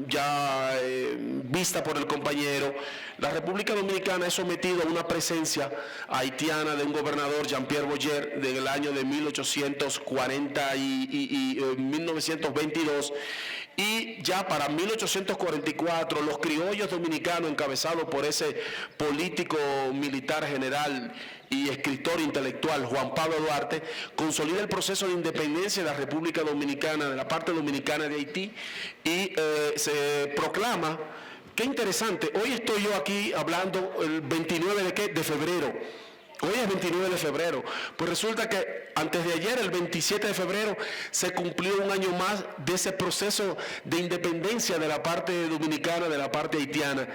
ya vista por el compañero, la República Dominicana es sometida a una presencia haitiana de un gobernador, Jean-Pierre Boyer, del año de 1840 y 1922, y ya para 1844 los criollos dominicanos, encabezados por ese político militar general y escritor intelectual Juan Pablo Duarte, consolida el proceso de independencia de la República Dominicana, de la parte dominicana de Haití, y se proclama, qué interesante, hoy estoy yo aquí hablando el 29 de febrero, hoy es 29 de febrero, pues resulta que antes de ayer, el 27 de febrero, se cumplió un año más de ese proceso de independencia de la parte dominicana, de la parte haitiana.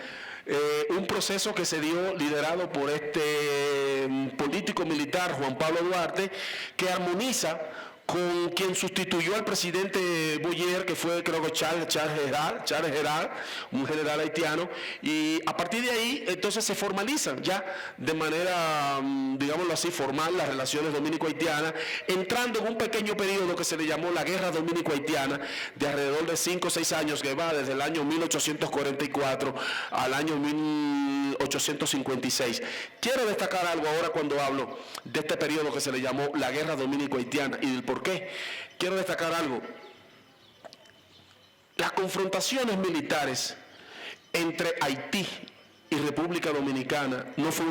Un proceso que se dio liderado por este político militar, Juan Pablo Duarte, que armoniza con quien sustituyó al presidente Boyer, que fue, creo que Charles Gerard, un general haitiano, y a partir de ahí entonces se formalizan ya de manera, digámoslo así, formal las relaciones dominico-haitianas, entrando en un pequeño periodo que se le llamó la Guerra Dominico-Haitiana, de alrededor de 5 o 6 años, que va desde el año 1844 al año 1856. Quiero destacar algo ahora cuando hablo de este periodo que se le llamó la Guerra Dominico-Haitiana y del por qué. Quiero destacar algo. Las confrontaciones militares entre Haití y República Dominicana no fue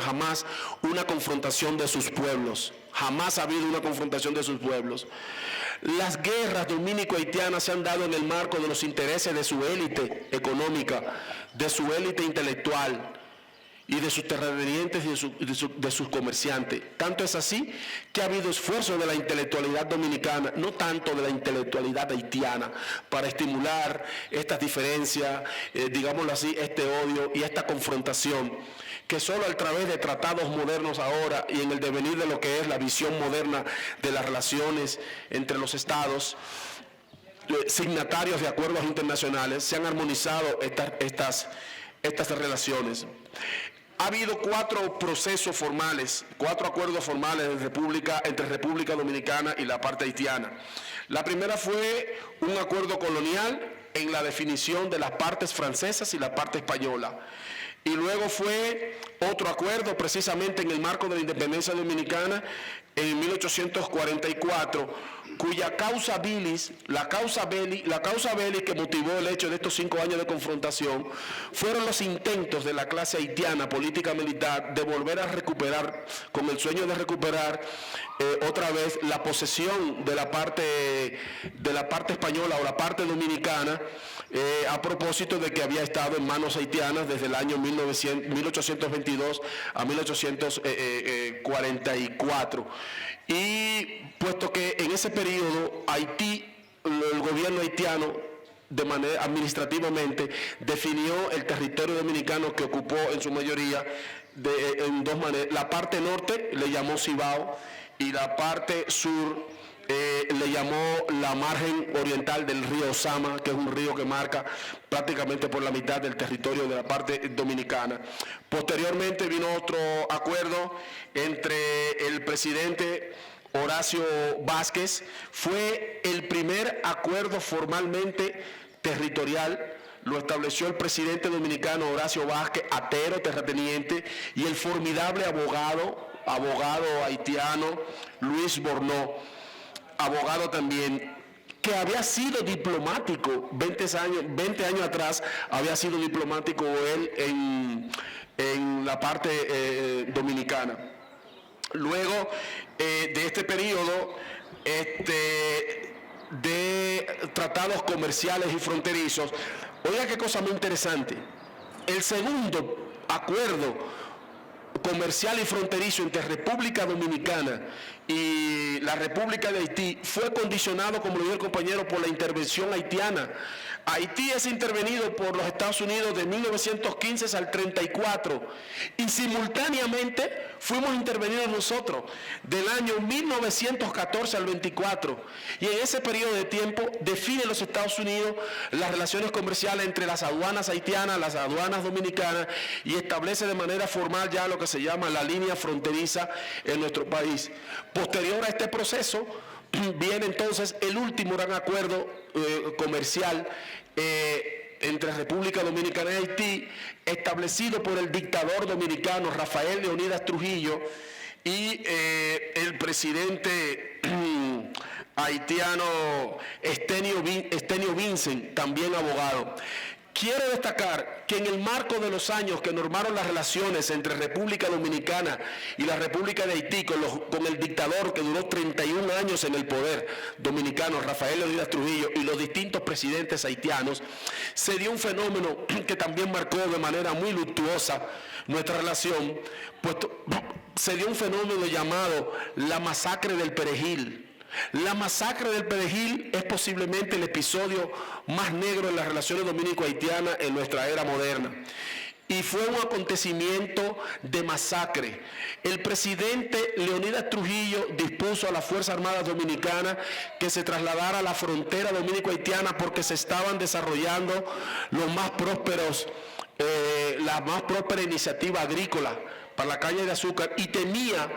jamás una confrontación de sus pueblos. Jamás ha habido una confrontación de sus pueblos. Las guerras dominico-haitianas se han dado en el marco de los intereses de su élite económica, de su élite intelectual y de sus terratenientes y de sus comerciantes. Tanto es así que ha habido esfuerzos de la intelectualidad dominicana, no tanto de la intelectualidad haitiana, para estimular estas diferencias, digámoslo así, este odio y esta confrontación, que solo a través de tratados modernos ahora y en el devenir de lo que es la visión moderna de las relaciones entre los estados, signatarios de acuerdos internacionales, se han armonizado estas relaciones. Ha habido 4 procesos formales, 4 acuerdos formales entre República Dominicana y la parte haitiana. La primera fue un acuerdo colonial en la definición de las partes francesas y la parte española. Y luego fue otro acuerdo precisamente en el marco de la independencia dominicana en 1844, cuya causa bilis, la causa belli que motivó el hecho de estos 5 años de confrontación, fueron los intentos de la clase haitiana, política militar, de volver a recuperar, con el sueño de recuperar otra vez la posesión de la parte española o la parte dominicana, a propósito de que había estado en manos haitianas desde el año 1822 a 1844. Y puesto que en ese periodo Haití, el gobierno haitiano, de manera administrativamente, definió el territorio dominicano que ocupó en su mayoría en 2 maneras. La parte norte le llamó Cibao y la parte sur le llamó la margen oriental del río Sama, que es un río que marca prácticamente por la mitad del territorio de la parte dominicana. Posteriormente vino otro acuerdo entre el presidente Horacio Vázquez. Fue el primer acuerdo formalmente territorial. Lo estableció el presidente dominicano Horacio Vázquez, atero, terrateniente, y el formidable abogado haitiano Luis Bornó, abogado también, que había sido diplomático 20 años atrás, había sido diplomático él en la parte dominicana. Luego de este periodo de tratados comerciales y fronterizos, oiga qué cosa muy interesante, el segundo acuerdo comercial y fronterizo entre República Dominicana y la República de Haití fue condicionado, como lo dijo el compañero, por la intervención haitiana. Haití es intervenido por los Estados Unidos de 1915 al 34 y simultáneamente fuimos intervenidos nosotros del año 1914 al 24, y en ese periodo de tiempo definen los Estados Unidos las relaciones comerciales entre las aduanas haitianas, las aduanas dominicanas, y establece de manera formal ya lo que se llama la línea fronteriza en nuestro país. Posterior a este proceso viene entonces el último gran acuerdo comercial entre República Dominicana y Haití, establecido por el dictador dominicano Rafael Leonidas Trujillo y el presidente haitiano Estenio Vincent, también abogado. Quiero destacar que en el marco de los años que normaron las relaciones entre República Dominicana y la República de Haití con el dictador que duró 31 años en el poder dominicano, Rafael Leonidas Trujillo, y los distintos presidentes haitianos, se dio un fenómeno que también marcó de manera muy luctuosa nuestra relación, puesto se dio un fenómeno llamado la masacre del Perejil. La masacre del Perejil es posiblemente el episodio más negro en las relaciones dominico-haitianas en nuestra era moderna. Y fue un acontecimiento de masacre. El presidente Leonidas Trujillo dispuso a las Fuerzas Armadas Dominicanas que se trasladara a la frontera dominico-haitiana porque se estaban desarrollando la más próspera iniciativa agrícola para la caña de azúcar, y temía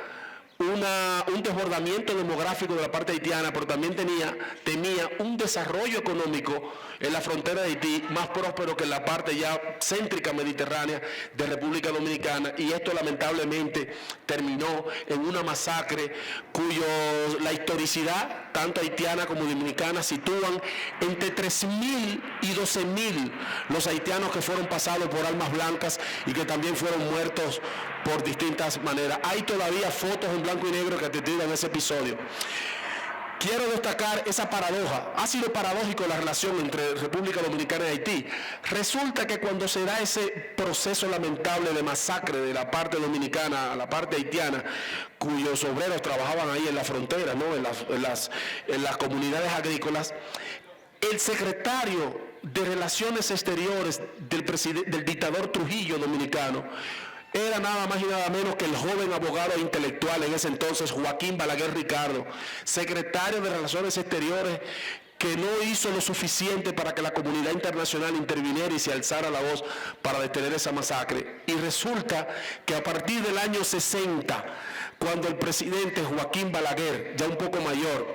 un desbordamiento demográfico de la parte haitiana, pero también temía un desarrollo económico en la frontera de Haití más próspero que en la parte ya céntrica mediterránea de República Dominicana, y esto lamentablemente terminó en una masacre la historicidad, tanto haitiana como dominicana, sitúan entre 3.000 y 12.000 los haitianos que fueron pasados por armas blancas y que también fueron muertos por distintas maneras. Hay todavía fotos en blanco y negro que atestiguan ese episodio. Quiero destacar esa paradoja. Ha sido paradójico la relación entre República Dominicana y Haití. Resulta que cuando se da ese proceso lamentable de masacre de la parte dominicana a la parte haitiana, cuyos obreros trabajaban ahí en la frontera, ¿no? en las comunidades agrícolas, el secretario de Relaciones Exteriores del dictador Trujillo dominicano era nada más y nada menos que el joven abogado e intelectual en ese entonces, Joaquín Balaguer Ricardo, secretario de Relaciones Exteriores, que no hizo lo suficiente para que la comunidad internacional interviniera y se alzara la voz para detener esa masacre. Y resulta que a partir del año 60, cuando el presidente Joaquín Balaguer, ya un poco mayor,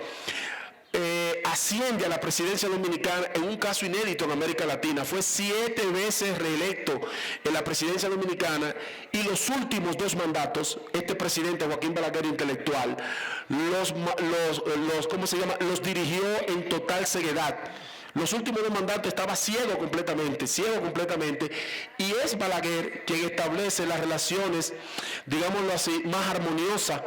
asciende a la presidencia dominicana en un caso inédito en América Latina, fue 7 veces reelecto en la presidencia dominicana, y los últimos 2 mandatos, este presidente Joaquín Balaguer intelectual, los dirigió en total ceguedad. Los últimos 2 mandatos estaba ciego completamente, y es Balaguer quien establece las relaciones, digámoslo así, más armoniosas,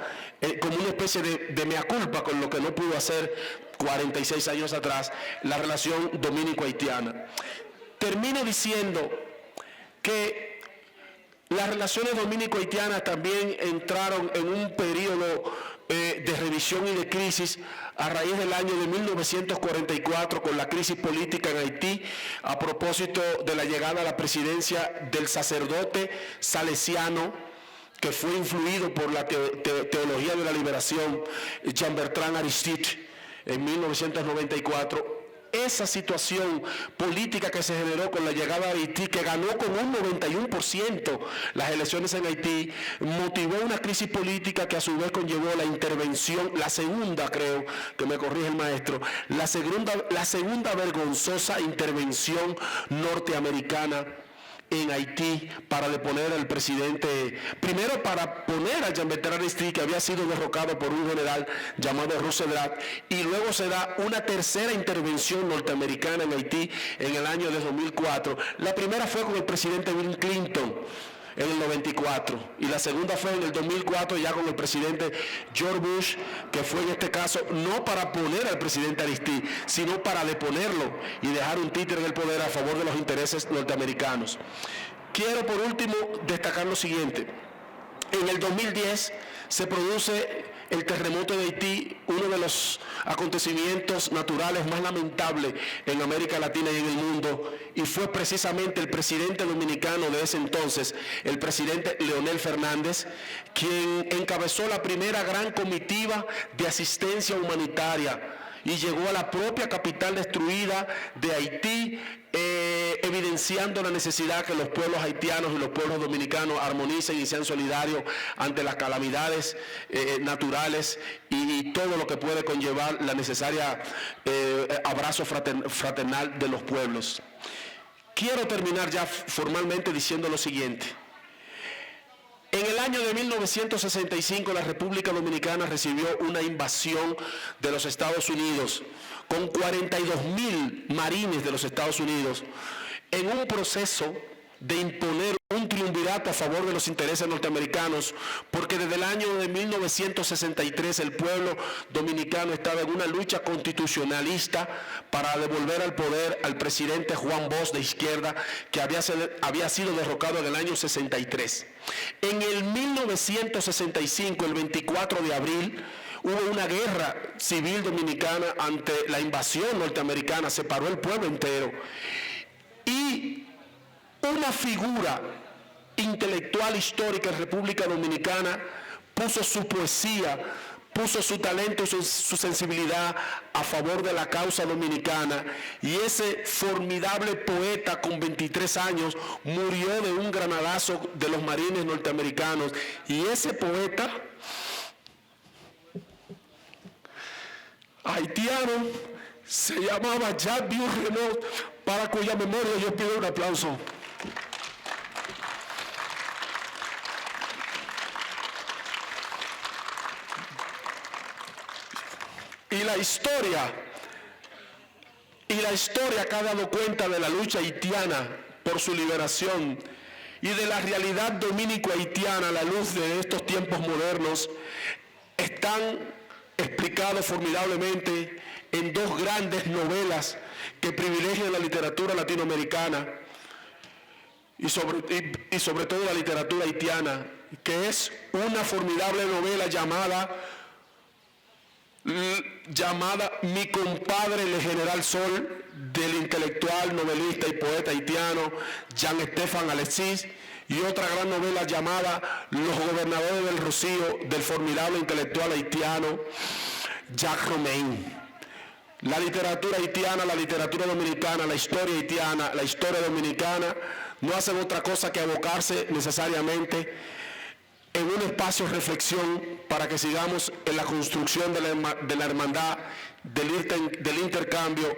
como una especie de mea culpa con lo que no pudo hacer 46 años atrás, la relación dominico-haitiana. Termino diciendo que las relaciones dominico-haitianas también entraron en un periodo de revisión y de crisis a raíz del año de 1944 con la crisis política en Haití, a propósito de la llegada a la presidencia del sacerdote salesiano que fue influido por la teología de la liberación, Jean-Bertrand Aristide, en 1994. Esa situación política que se generó con la llegada de Haití, que ganó con un 91% las elecciones en Haití, motivó una crisis política que a su vez conllevó la intervención, la segunda, creo, que me corrige el maestro, la segunda vergonzosa intervención norteamericana en Haití para deponer al presidente, primero para poner a Jean-Bertrand Aristide, que había sido derrocado por un general llamado Roosevelt, y luego se da una tercera intervención norteamericana en Haití en el año de 2004. La primera fue con el presidente Bill Clinton en el 94, y la segunda fue en el 2004 ya con el presidente George Bush, que fue en este caso no para poner al presidente Aristide, sino para deponerlo y dejar un títere en el poder a favor de los intereses norteamericanos. Quiero por último destacar lo siguiente. En el 2010 se produce el terremoto de Haití, uno de los acontecimientos naturales más lamentables en América Latina y en el mundo, y fue precisamente el presidente dominicano de ese entonces, el presidente Leonel Fernández, quien encabezó la primera gran comitiva de asistencia humanitaria y llegó a la propia capital destruida de Haití, evidenciando la necesidad que los pueblos haitianos y los pueblos dominicanos armonicen y sean solidarios ante las calamidades naturales y todo lo que puede conllevar la necesaria abrazo fraternal de los pueblos. Quiero terminar ya formalmente diciendo lo siguiente. En el año de 1965 la República Dominicana recibió una invasión de los Estados Unidos con 42.000 marines de los Estados Unidos en un proceso de imponer un triunvirato a favor de los intereses norteamericanos, porque desde el año de 1963 el pueblo dominicano estaba en una lucha constitucionalista para devolver al poder al presidente Juan Bosch de izquierda, que había sido derrocado en el año 63. En el 1965, el 24 de abril, hubo una guerra civil dominicana ante la invasión norteamericana, se paró el pueblo entero. Y una figura intelectual histórica en República Dominicana puso su poesía, puso su talento y su sensibilidad a favor de la causa dominicana, y ese formidable poeta con 23 años murió de un granadazo de los marines norteamericanos, y ese poeta haitiano se llamaba Jacques Renaud, para cuya memoria yo pido un aplauso. Y la historia que ha dado cuenta de la lucha haitiana por su liberación y de la realidad dominico-haitiana a la luz de estos tiempos modernos, están explicados formidablemente en dos grandes novelas que privilegian la literatura latinoamericana y sobre todo la literatura haitiana, que es una formidable novela llamada Mi compadre el general Sol, del intelectual, novelista y poeta haitiano Jean-Stéphane Alexis, y otra gran novela llamada Los gobernadores del Rocío, del formidable intelectual haitiano Jacques Romain. La literatura haitiana, la literatura dominicana, la historia haitiana, la historia dominicana no hacen otra cosa que abocarse necesariamente en un espacio de reflexión para que sigamos en la construcción de la hermandad, del intercambio,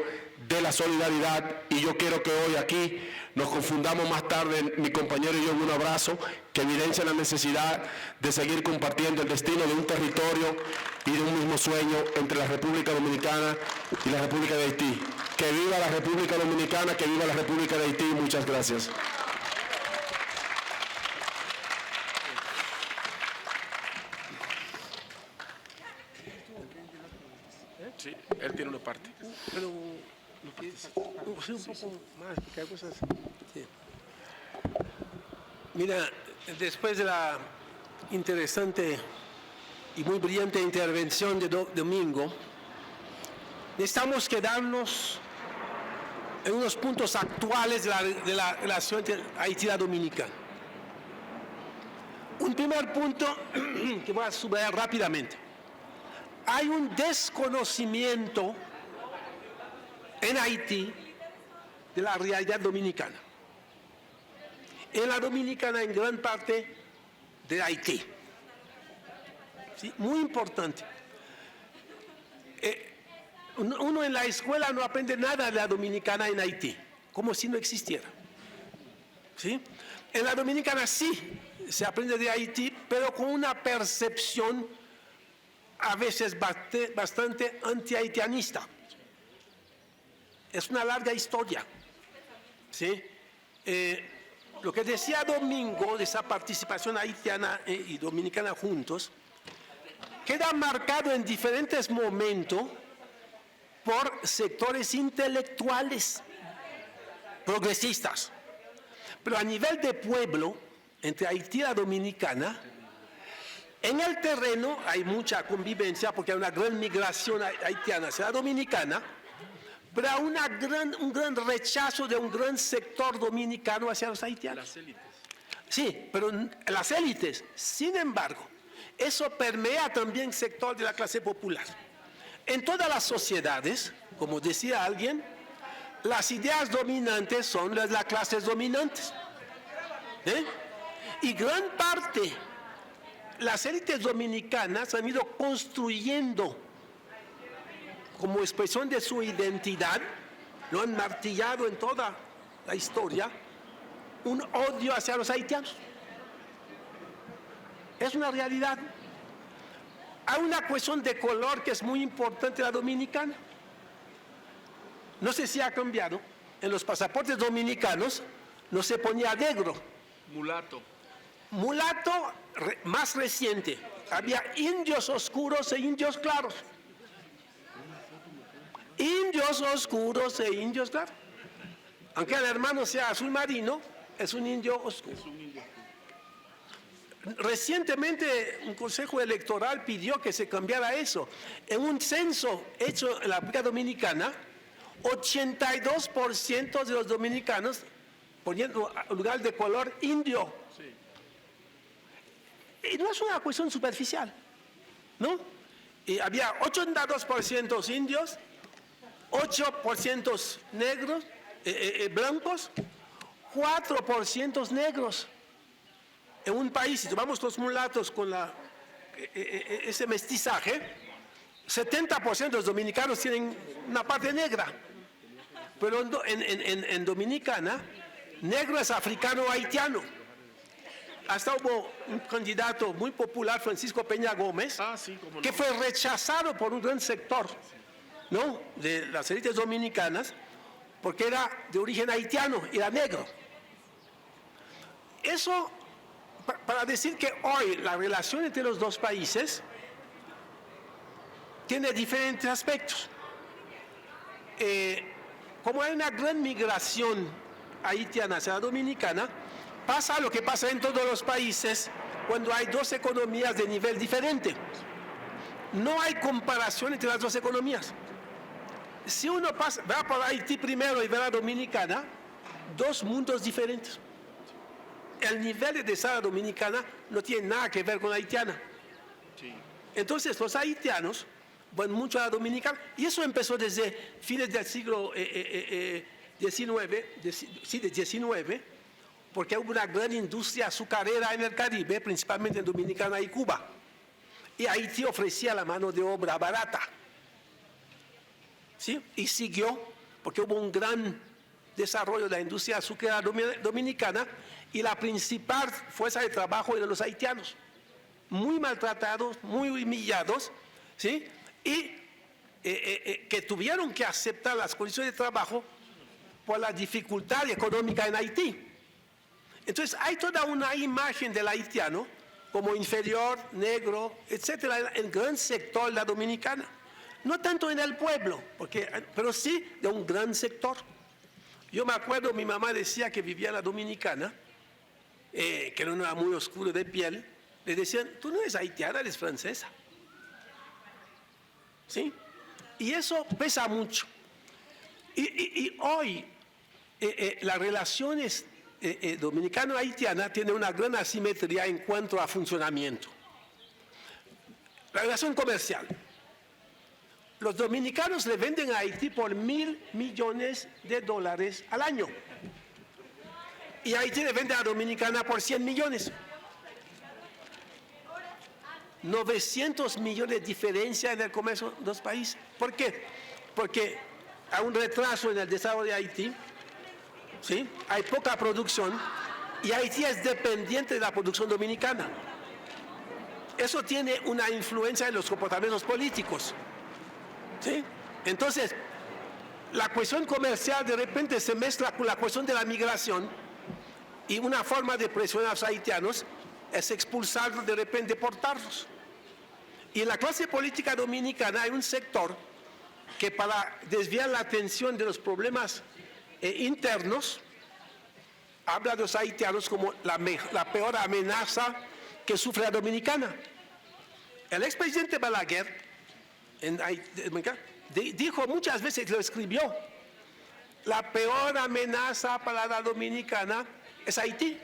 de la solidaridad. Y yo quiero que hoy aquí nos confundamos más tarde, mi compañero y yo, en un abrazo que evidencia la necesidad de seguir compartiendo el destino de un territorio y de un mismo sueño entre la República Dominicana y la República de Haití. Que viva la República Dominicana, que viva la República de Haití. Muchas gracias. Sí, él tiene una parte. Pero sí, un poco más, porque hay cosas. Sí. Mira, después de la interesante y muy brillante intervención de Domingo, necesitamos quedarnos en unos puntos actuales de la relación entre Haití y la Dominicana. Un primer punto que voy a subrayar rápidamente. Hay un desconocimiento en Haití de la realidad dominicana. En la dominicana, en gran parte de Haití. ¿Sí? Muy importante. Uno en la escuela no aprende nada de la dominicana en Haití, como si no existiera. ¿Sí? En la dominicana sí se aprende de Haití, pero con una percepción a veces bastante anti-haitianista. Es una larga historia. ¿Sí? Lo que decía Domingo de esa participación haitiana y dominicana juntos, queda marcado en diferentes momentos por sectores intelectuales progresistas. Pero a nivel de pueblo, entre Haití y la Dominicana, en el terreno hay mucha convivencia porque hay una gran migración haitiana hacia la dominicana, pero hay un gran rechazo de un gran sector dominicano hacia los haitianos. Las élites. Sí, pero las élites. Sin embargo, eso permea también el sector de la clase popular. En todas las sociedades, como decía alguien, las ideas dominantes son las clases dominantes. Y gran parte, las élites dominicanas han ido construyendo como expresión de su identidad, lo han martillado en toda la historia, un odio hacia los haitianos. Es una realidad. Hay una cuestión de color que es muy importante en la dominicana. No sé si ha cambiado. En los pasaportes dominicanos no se ponía negro. Mulato. Mulato más reciente. Había indios oscuros e indios claros. Indios oscuros e indios claros. Aunque el hermano sea azul marino, es un indio oscuro. Recientemente un consejo electoral pidió que se cambiara eso. En un censo hecho en la República Dominicana, 82% de los dominicanos poniendo lugar de color indio. Sí. Y no es una cuestión superficial, ¿no? Y había 82% indios, 8% negros, blancos, 4% negros. En un país, si tomamos los mulatos con ese mestizaje, 70% de los dominicanos tienen una parte negra, pero en Dominicana, negro es africano o haitiano. Hasta hubo un candidato muy popular, Francisco Peña Gómez, que fue rechazado por un gran sector, ¿no?, de las élites dominicanas, porque era de origen haitiano, era negro. Eso para decir que hoy la relación entre los dos países tiene diferentes aspectos. Como hay una gran migración haitiana hacia la dominicana, pasa lo que pasa en todos los países cuando hay dos economías de nivel diferente. No hay comparación entre las dos economías. Si uno va por Haití primero y ve a la dominicana, dos mundos diferentes. El nivel de desarrollo dominicana no tiene nada que ver con la haitiana. Entonces los haitianos van mucho a la dominicana, y eso empezó desde fines del siglo XIX, porque hubo una gran industria azucarera en el Caribe, principalmente en Dominicana y Cuba. Y Haití ofrecía la mano de obra barata. ¿Sí? Y siguió, porque hubo un gran desarrollo de la industria azucarera dominicana, y la principal fuerza de trabajo eran los haitianos, muy maltratados, muy humillados, ¿sí? Y que tuvieron que aceptar las condiciones de trabajo por la dificultad económica en Haití. Entonces hay toda una imagen del haitiano como inferior, negro, etcétera, en el gran sector de la dominicana. No tanto en el pueblo, pero sí de un gran sector. Yo me acuerdo, mi mamá decía que vivía en la dominicana, que no era muy oscuro de piel, le decían, tú no eres haitiana, eres francesa. ¿Sí? Y eso pesa mucho. Y hoy las relaciones dominicano-haitiana tienen una gran asimetría en cuanto a funcionamiento. La relación comercial. Los dominicanos le venden a Haití por $1.000 millones al año. Y Haití le vende a Dominicana por 100 millones. 900 millones de diferencia en el comercio de los países. ¿Por qué? Porque hay un retraso en el desarrollo de Haití, ¿sí? Hay poca producción y Haití es dependiente de la producción dominicana. Eso tiene una influencia en los comportamientos políticos, ¿sí? Entonces, la cuestión comercial de repente se mezcla con la cuestión de la migración, y una forma de presionar a los haitianos es expulsarlos, de repente deportarlos. Y en la clase política dominicana hay un sector que, para desviar la atención de los problemas internos, habla de los haitianos como la peor amenaza que sufre la dominicana. El expresidente Balaguer dijo muchas veces, lo escribió, la peor amenaza para la dominicana es Haití.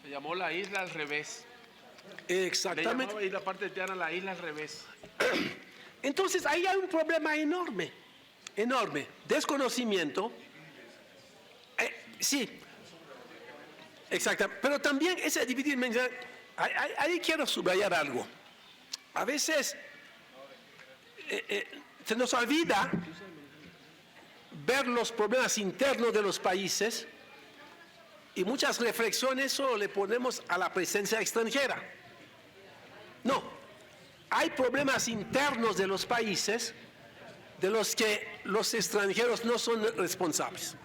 Se llamó la isla al revés. Exactamente. Le llamaba la parte haitiana la isla al revés. Entonces ahí hay un problema enorme, enorme. Desconocimiento. Sí, exactamente. Pero también ese dividir, ahí quiero subrayar algo. A veces se nos olvida ver los problemas internos de los países, y muchas reflexiones solo le ponemos a la presencia extranjera. No, hay problemas internos de los países de los que los extranjeros no son responsables.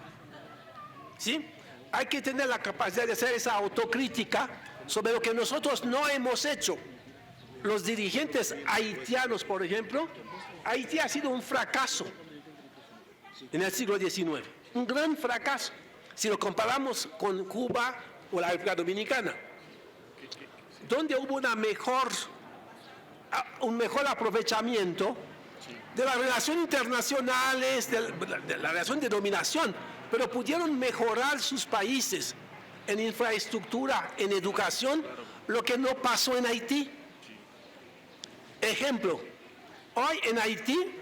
¿Sí? Hay que tener la capacidad de hacer esa autocrítica sobre lo que nosotros no hemos hecho. Los dirigentes haitianos, por ejemplo, Haití ha sido un fracaso en el siglo XIX, un gran fracaso, si lo comparamos con Cuba o la República Dominicana, donde hubo un mejor aprovechamiento de las relaciones internacionales, de la relación de dominación, pero pudieron mejorar sus países en infraestructura, en educación, lo que no pasó en Haití. Ejemplo, hoy en Haití,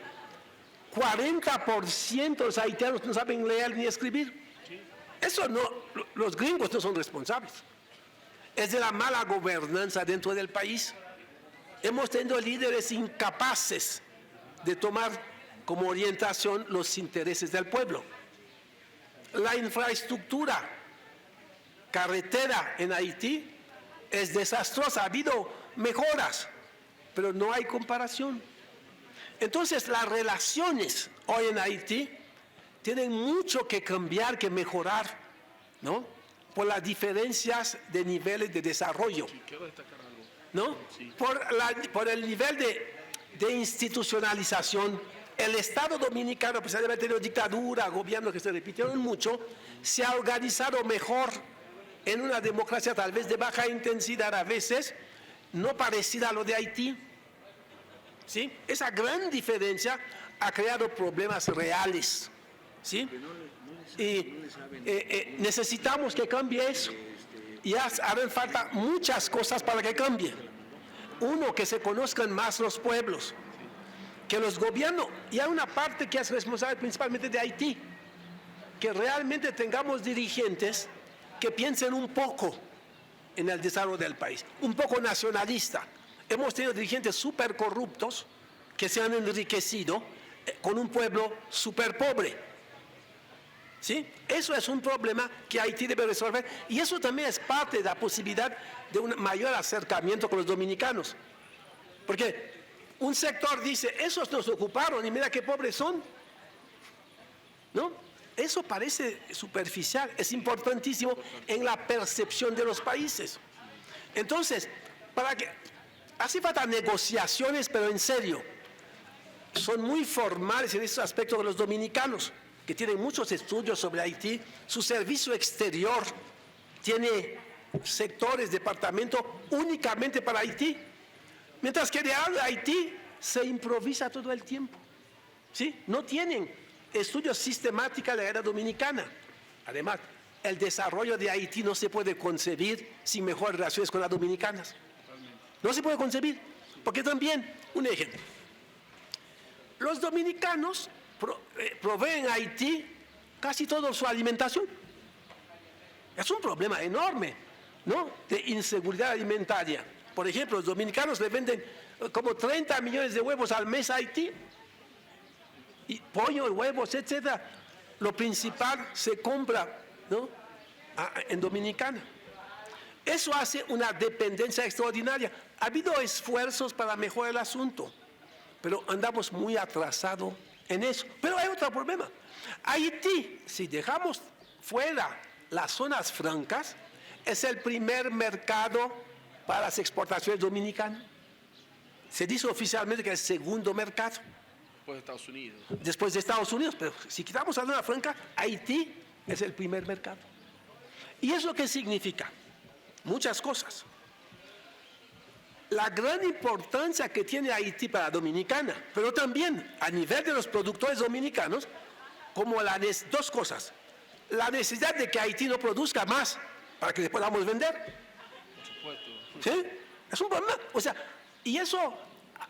40% de los haitianos no saben leer ni escribir. Eso no, los gringos no son responsables. Es de la mala gobernanza dentro del país. hemos tenido líderes incapaces de tomar como orientación los intereses del pueblo. La infraestructura carretera en Haití es desastrosa. Ha habido mejoras, pero no hay comparación. Entonces, las relaciones hoy en Haití tienen mucho que cambiar, que mejorar, ¿no? Por las diferencias de niveles de desarrollo, ¿no? Por el nivel de institucionalización. El Estado dominicano, a pesar de haber tenido dictadura, gobiernos que se repitieron mucho, se ha organizado mejor en una democracia tal vez de baja intensidad a veces, no parecida a lo de Haití. ¿Sí? Esa gran diferencia ha creado problemas reales. ¿Sí? Y necesitamos que cambie eso. Y harán falta muchas cosas para que cambie. Uno, que se conozcan más los pueblos, que los gobiernos, y hay una parte que es responsable principalmente de Haití, que realmente tengamos dirigentes que piensen un poco en el desarrollo del país, un poco nacionalista. Hemos tenido dirigentes súper corruptos que se han enriquecido con un pueblo súper pobre. ¿Sí? Eso es un problema que Haití debe resolver, y eso también es parte de la posibilidad de un mayor acercamiento con los dominicanos. Porque un sector dice, esos nos ocuparon y mira qué pobres son, ¿no? Eso parece superficial, es importantísimo en la percepción de los países. Entonces, hace falta negociaciones, pero en serio. Son muy formales en estos aspectos de los dominicanos, que tienen muchos estudios sobre Haití. Su servicio exterior tiene sectores, departamentos únicamente para Haití. Mientras que de Haití se improvisa todo el tiempo. ¿Sí? No tienen estudios sistemáticos de la era dominicana. Además, el desarrollo de Haití no se puede concebir sin mejores relaciones con las dominicanas. No se puede concebir. Porque también, un ejemplo, los dominicanos proveen a Haití casi toda su alimentación. Es un problema enorme, ¿no?, de inseguridad alimentaria. Por ejemplo, los dominicanos le venden como 30 millones de huevos al mes a Haití. Y pollo, huevos, etc. Lo principal se compra, ¿no?, en Dominicana. Eso hace una dependencia extraordinaria. Ha habido esfuerzos para mejorar el asunto, pero andamos muy atrasados en eso. Pero hay otro problema. Haití, si dejamos fuera las zonas francas, es el primer mercado para las exportaciones dominicanas. Se dice oficialmente que es el segundo mercado. Después de Estados Unidos. Después de Estados Unidos, pero si quitamos la zona franca, Haití es el primer mercado. ¿Y eso qué significa? Muchas cosas. La gran importancia que tiene Haití para la Dominicana, pero también a nivel de los productores dominicanos, como dos cosas. La necesidad de que Haití no produzca más para que le podamos vender. Por supuesto. ¿Sí? Es un problema. O sea, y eso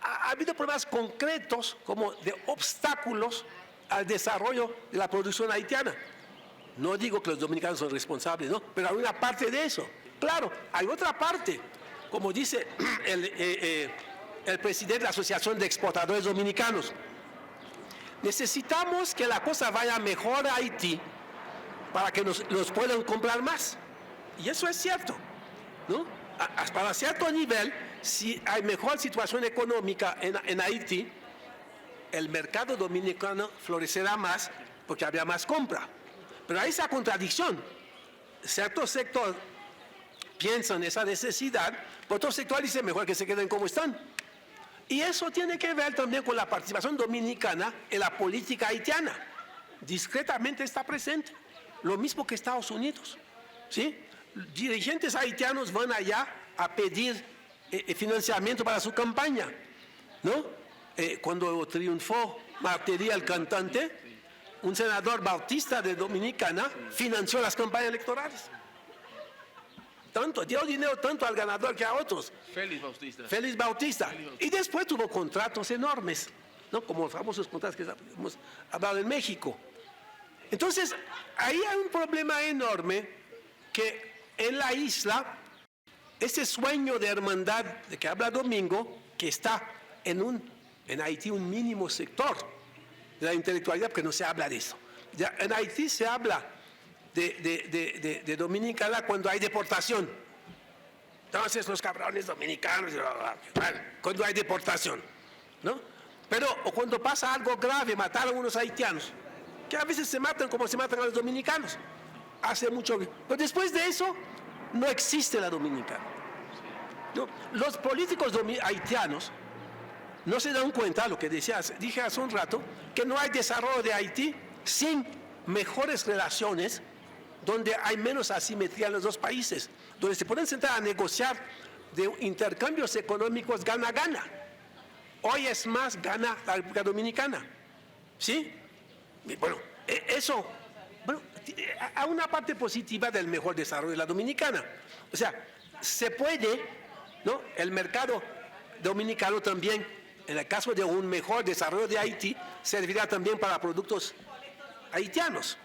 ha habido problemas concretos como de obstáculos al desarrollo de la producción haitiana. No digo que los dominicanos son responsables, ¿no? Pero hay una parte de eso. Claro, hay otra parte. Como dice el presidente de la Asociación de Exportadores Dominicanos, necesitamos que la cosa vaya mejor a Haití para que nos puedan comprar más. Y eso es cierto, ¿no? Para cierto nivel, si hay mejor situación económica en Haití, el mercado dominicano florecerá más porque habrá más compra. Pero hay esa contradicción. Cierto sector piensa en esa necesidad, pero otro sector dice mejor que se queden como están. Y eso tiene que ver también con la participación dominicana en la política haitiana. Discretamente está presente. Lo mismo que Estados Unidos, ¿sí? Dirigentes haitianos van allá a pedir financiamiento para su campaña, ¿no? Cuando triunfó Martelly, el cantante, un senador bautista de Dominicana financió las campañas electorales. Dio dinero tanto al ganador que a otros. Félix Bautista. Y después tuvo contratos enormes, ¿no?, como los famosos contratos que hemos hablado en México. Entonces, ahí hay un problema enorme que en la isla, ese sueño de hermandad de que habla Domingo, que está en Haití un mínimo sector de la intelectualidad, porque no se habla de eso. Ya, en Haití se habla de Dominicana cuando hay deportación. Entonces los cabrones dominicanos, cuando hay deportación, ¿no? Pero o cuando pasa algo grave, mataron a unos haitianos, que a veces se matan como se matan a los dominicanos. Hace mucho. Pero después de eso, no existe la dominicana. ¿No? Los políticos haitianos no se dan cuenta, lo que dije hace un rato, que no hay desarrollo de Haití sin mejores relaciones, donde hay menos asimetría en los dos países, donde se pueden sentar a negociar de intercambios económicos gana-gana. Hoy es más gana la República Dominicana. ¿Sí? Y bueno, eso, bueno, a una parte positiva del mejor desarrollo de la Dominicana. O sea, se puede, ¿no? El mercado dominicano también, en el caso de un mejor desarrollo de Haití, servirá también para productos haitianos.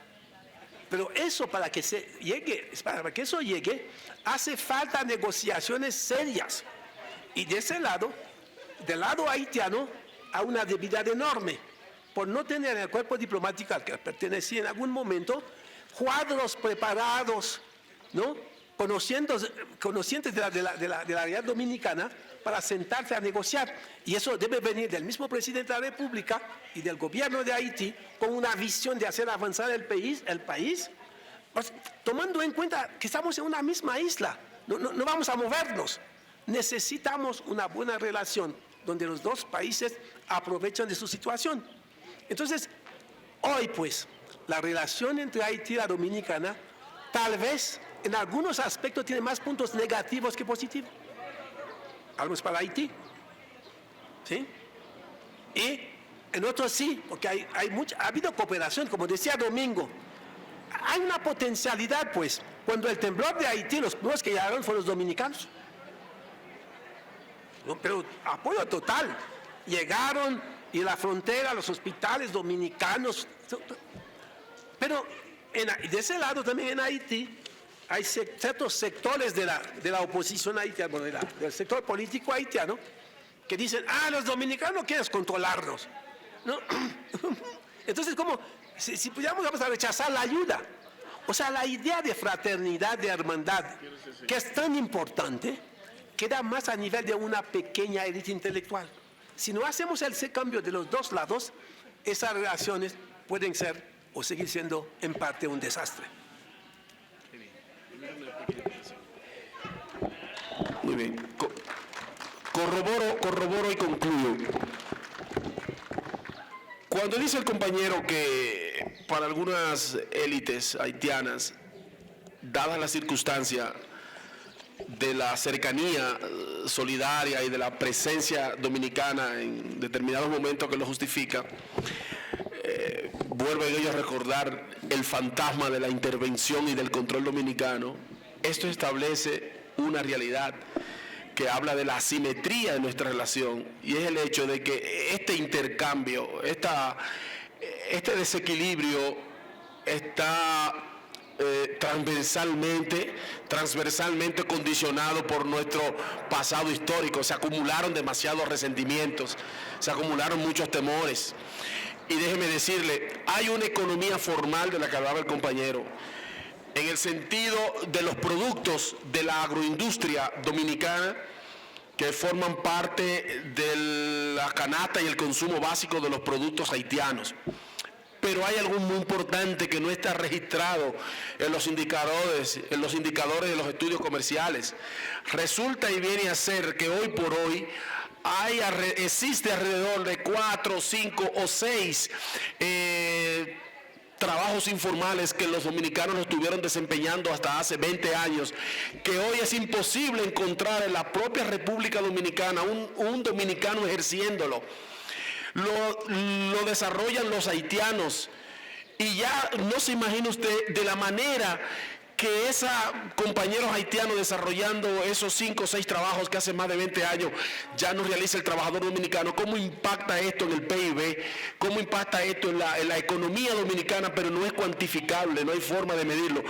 Pero eso para que eso llegue, hace falta negociaciones serias. Y de ese lado, del lado haitiano, hay una debilidad enorme por no tener en el cuerpo diplomático al que pertenecía en algún momento cuadros preparados, ¿no? Conscientes de la realidad dominicana para sentarse a negociar. Y eso debe venir del mismo presidente de la República y del gobierno de Haití con una visión de hacer avanzar el país, pues, tomando en cuenta que estamos en una misma isla, no vamos a movernos. Necesitamos una buena relación donde los dos países aprovechan de su situación. Entonces, hoy pues, la relación entre Haití y la Dominicana tal vez en algunos aspectos tiene más puntos negativos que positivos. Al menos para Haití. ¿Sí? Y en otros sí, porque ha habido cooperación, como decía Domingo. Hay una potencialidad, pues, cuando el temblor de Haití, los primeros que llegaron fueron los dominicanos. ¿No? Pero apoyo total. Llegaron y la frontera, los hospitales dominicanos. Pero de ese lado también en Haití hay ciertos sectores de la oposición haitiana, bueno, del sector político haitiano, que dicen, los dominicanos quieren controlarnos, ¿no? Entonces, como si pudiéramos, vamos a rechazar la ayuda. O sea, la idea de fraternidad, de hermandad, que es tan importante, queda más a nivel de una pequeña élite intelectual. Si no hacemos ese cambio de los dos lados, esas relaciones pueden ser o seguir siendo en parte un desastre. Muy bien. Corroboro y concluyo. Cuando dice el compañero que para algunas élites haitianas, dada la circunstancia de la cercanía solidaria y de la presencia dominicana en determinados momentos que lo justifica, vuelven ellos a recordar el fantasma de la intervención y del control dominicano. Esto establece una realidad que habla de la asimetría de nuestra relación, y es el hecho de que este intercambio, este desequilibrio está transversalmente condicionado por nuestro pasado histórico. Se acumularon demasiados resentimientos, se acumularon muchos temores. Y déjeme decirle, hay una economía formal de la que hablaba el compañero, en el sentido de los productos de la agroindustria dominicana que forman parte de la canasta y el consumo básico de los productos haitianos. Pero hay algo muy importante que no está registrado en los indicadores de los estudios comerciales. Resulta y viene a ser que hoy por hoy existe alrededor de 4, 5 o 6 trabajos informales que los dominicanos lo estuvieron desempeñando hasta hace 20 años, que hoy es imposible encontrar en la propia República Dominicana un dominicano ejerciéndolo. Lo desarrollan los haitianos, y ya no se imagina usted de la manera que esos compañeros haitianos desarrollando esos 5 o 6 trabajos que hace más de 20 años ya no realiza el trabajador dominicano. ¿Cómo impacta esto en el PIB? ¿Cómo impacta esto en la economía dominicana? Pero no es cuantificable, no hay forma de medirlo.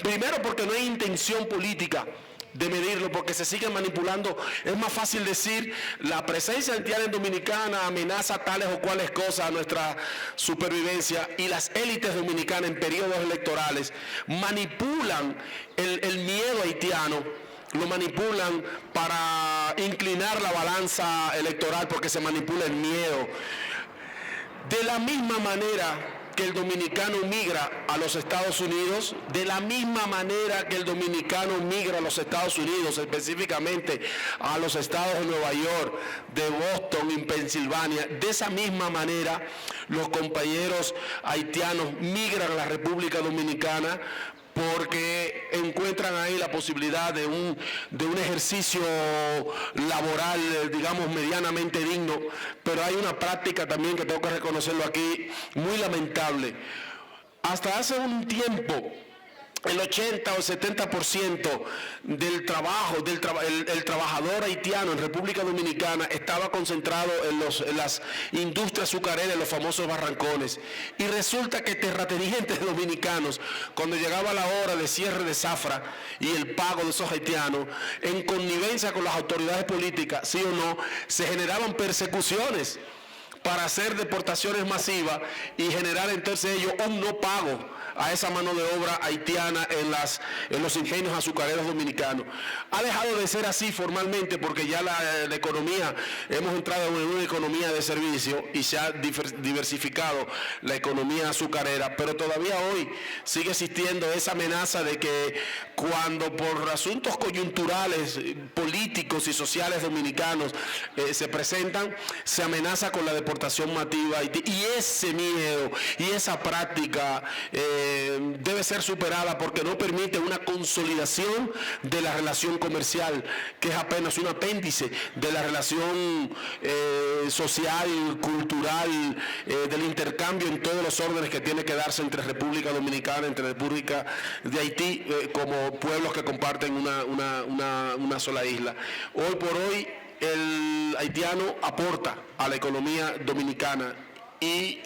Primero porque no hay intención política de medirlo porque se siguen manipulando. Es más fácil decir la presencia haitiana en Dominicana amenaza tales o cuales cosas a nuestra supervivencia, y las élites dominicanas en periodos electorales manipulan el miedo haitiano, lo manipulan para inclinar la balanza electoral porque se manipula el miedo. De la misma manera que el dominicano migra a los Estados Unidos, de la misma manera que el dominicano migra a los Estados Unidos, específicamente a los estados de Nueva York, de Boston y Pensilvania, de esa misma manera los compañeros haitianos migran a la República Dominicana porque encuentran ahí la posibilidad de un ejercicio laboral, digamos, medianamente digno, pero hay una práctica también que tengo que reconocerlo aquí, muy lamentable. Hasta hace un tiempo, el 80 o 70% del trabajo, el trabajador haitiano en República Dominicana estaba concentrado en las industrias azucareras, en los famosos barrancones. Y resulta que terratenientes dominicanos, cuando llegaba la hora de cierre de zafra y el pago de esos haitianos, en connivencia con las autoridades políticas, sí o no, se generaban persecuciones para hacer deportaciones masivas y generar entonces ellos un no pago a esa mano de obra haitiana en los ingenios azucareros dominicanos. Ha dejado de ser así formalmente porque ya la economía, hemos entrado en una economía de servicio y se ha diversificado la economía azucarera, pero todavía hoy sigue existiendo esa amenaza de que cuando por asuntos coyunturales, políticos y sociales dominicanos se presentan, se amenaza con la deportación masiva, y ese miedo y esa práctica debe ser superada porque no permite una consolidación de la relación comercial, que es apenas un apéndice de la relación social, cultural, del intercambio en todos los órdenes que tiene que darse entre República Dominicana, entre República de Haití, como pueblos que comparten una sola isla. Hoy por hoy el haitiano aporta a la economía dominicana y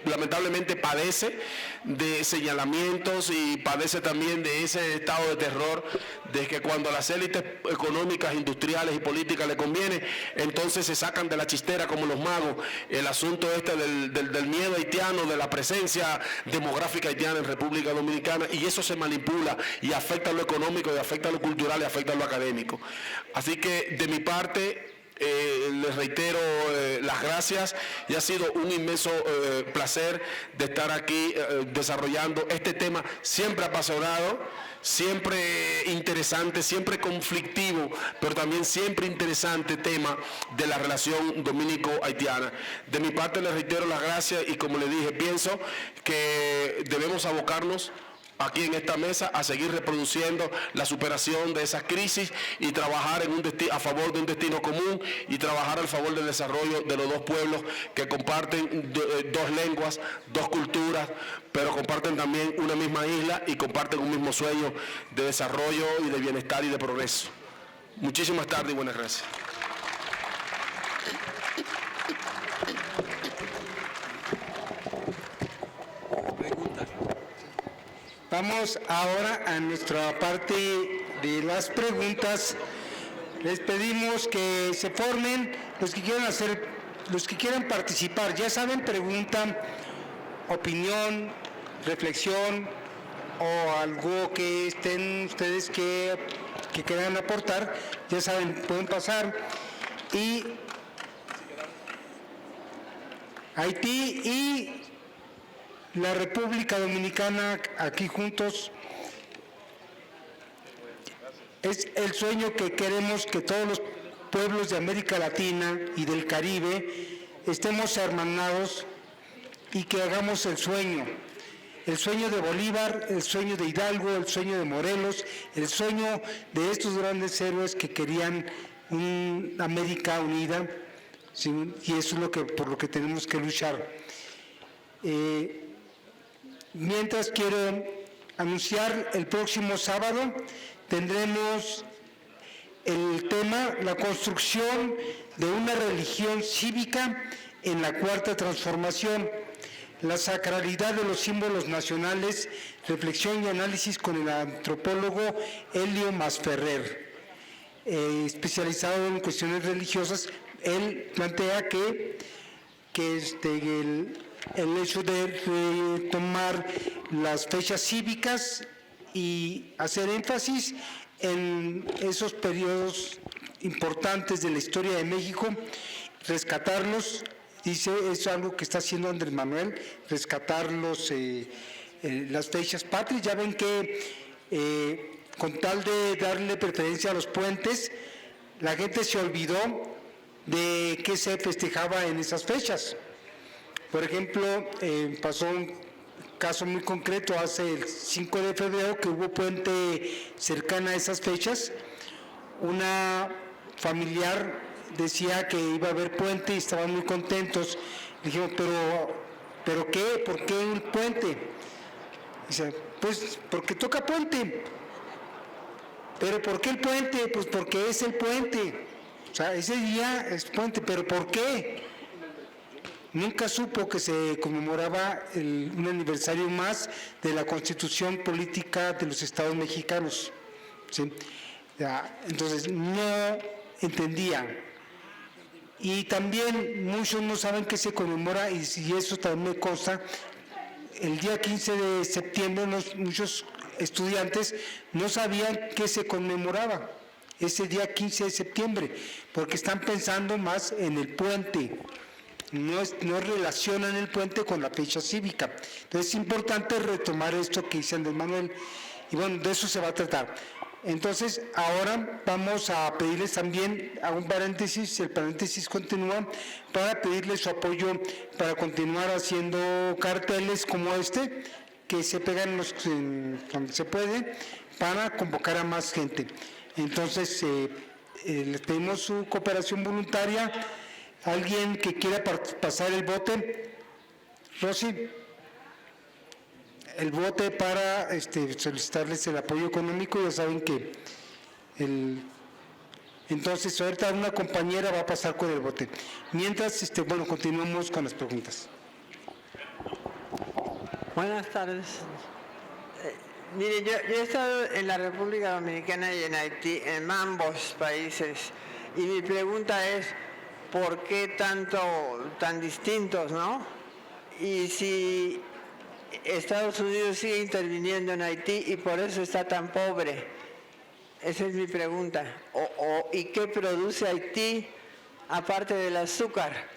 lamentablemente padece de señalamientos y padece también de ese estado de terror de que cuando a las élites económicas, industriales y políticas le conviene, entonces se sacan de la chistera como los magos el asunto este del miedo haitiano, de la presencia demográfica haitiana en República Dominicana, y eso se manipula y afecta lo económico, y afecta lo cultural y afecta lo académico. Así que de mi parte les reitero las gracias, y ha sido un inmenso placer de estar aquí desarrollando este tema siempre apasionado, siempre interesante, siempre conflictivo, pero también siempre interesante tema de la relación dominico-haitiana. De mi parte les reitero las gracias, y como les dije, pienso que debemos abocarnos aquí en esta mesa a seguir reproduciendo la superación de esas crisis y trabajar a favor de un destino común, y trabajar al favor del desarrollo de los dos pueblos que comparten dos lenguas, dos culturas, pero comparten también una misma isla y comparten un mismo sueño de desarrollo y de bienestar y de progreso. Muchísimas tardes y buenas gracias. Vamos ahora a nuestra parte de las preguntas. Les pedimos que se formen los que quieran participar. Ya saben, preguntan, opinión, reflexión o algo que estén ustedes que quieran aportar. Ya saben, pueden pasar. Y Haití y la República Dominicana aquí juntos, es el sueño que queremos que todos los pueblos de América Latina y del Caribe estemos hermanados y que hagamos el sueño de Bolívar, el sueño de Hidalgo, el sueño de Morelos, el sueño de estos grandes héroes que querían una América unida, ¿sí? Y eso es por lo que tenemos que luchar. Mientras quiero anunciar, el próximo sábado tendremos el tema, la construcción de una religión cívica en la Cuarta Transformación, la sacralidad de los símbolos nacionales, reflexión y análisis con el antropólogo Helio Masferrer. especializado en cuestiones religiosas, él plantea que el hecho de retomar las fechas cívicas y hacer énfasis en esos periodos importantes de la historia de México, rescatarlos, dice, es algo que está haciendo Andrés Manuel, rescatar las fechas patrias. Ya ven que con tal de darle preferencia a los puentes, la gente se olvidó de qué se festejaba en esas fechas. Por ejemplo, pasó un caso muy concreto hace el 5 de febrero que hubo puente cercana a esas fechas. Una familiar decía que iba a haber puente y estaban muy contentos. Dijimos, ¿pero qué? ¿Por qué un puente? Dice, pues porque toca puente. ¿Pero por qué el puente? Pues porque es el puente. O sea, ese día es puente, ¿pero por qué? Nunca supo que se conmemoraba un aniversario más de la Constitución Política de los Estados Mexicanos. ¿Sí? Entonces, no entendía. Y también muchos no saben que se conmemora, y eso también me consta, el día 15 de septiembre muchos estudiantes no sabían que se conmemoraba ese día 15 de septiembre, porque están pensando más en el puente. No relacionan el puente con la fecha cívica. Entonces es importante retomar esto que dice Andrés Manuel, y bueno, de eso se va a tratar. Entonces ahora vamos a pedirles también, hago un paréntesis, el paréntesis continúa, para pedirles su apoyo para continuar haciendo carteles como este, que se pegan donde se puede, para convocar a más gente. Entonces les pedimos su cooperación voluntaria. ¿Alguien que quiera pasar el bote? Rosy, el bote para solicitarles el apoyo económico. Ya saben que entonces ahorita una compañera va a pasar con el bote. Mientras, bueno, continuamos con las preguntas. Buenas tardes. Mire, yo he estado en la República Dominicana y en Haití, en ambos países, y mi pregunta es, ¿por qué tan distintos, no? Y si Estados Unidos sigue interviniendo en Haití y por eso está tan pobre. Esa es mi pregunta. ¿Y qué produce Haití aparte del azúcar?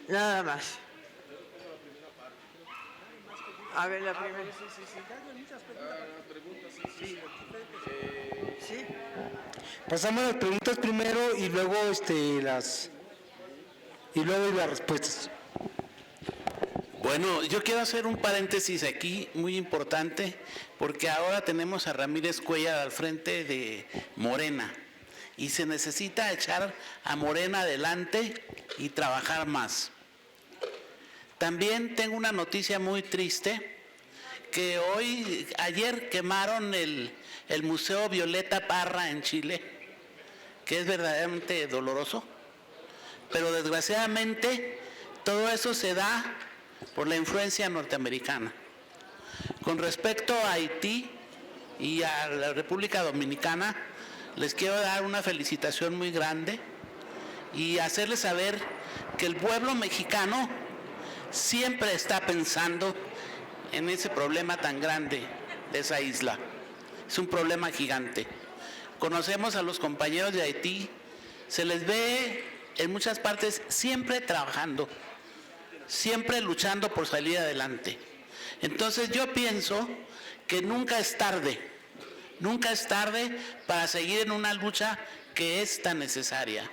Nada más. A ver, la primera. Sí. Pasamos las preguntas primero y luego las respuestas. Bueno, yo quiero hacer un paréntesis aquí muy importante, porque ahora tenemos a Ramírez Cuellar al frente de Morena y se necesita echar a Morena adelante y trabajar más. También tengo una noticia muy triste, que ayer quemaron el Museo Violeta Parra en Chile, que es verdaderamente doloroso, pero desgraciadamente todo eso se da por la influencia norteamericana. Con respecto a Haití y a la República Dominicana, les quiero dar una felicitación muy grande y hacerles saber que el pueblo mexicano siempre está pensando en ese problema tan grande de esa isla. Es un problema gigante. Conocemos a los compañeros de Haití, se les ve en muchas partes siempre trabajando, siempre luchando por salir adelante. Entonces yo pienso que nunca es tarde para seguir en una lucha que es tan necesaria.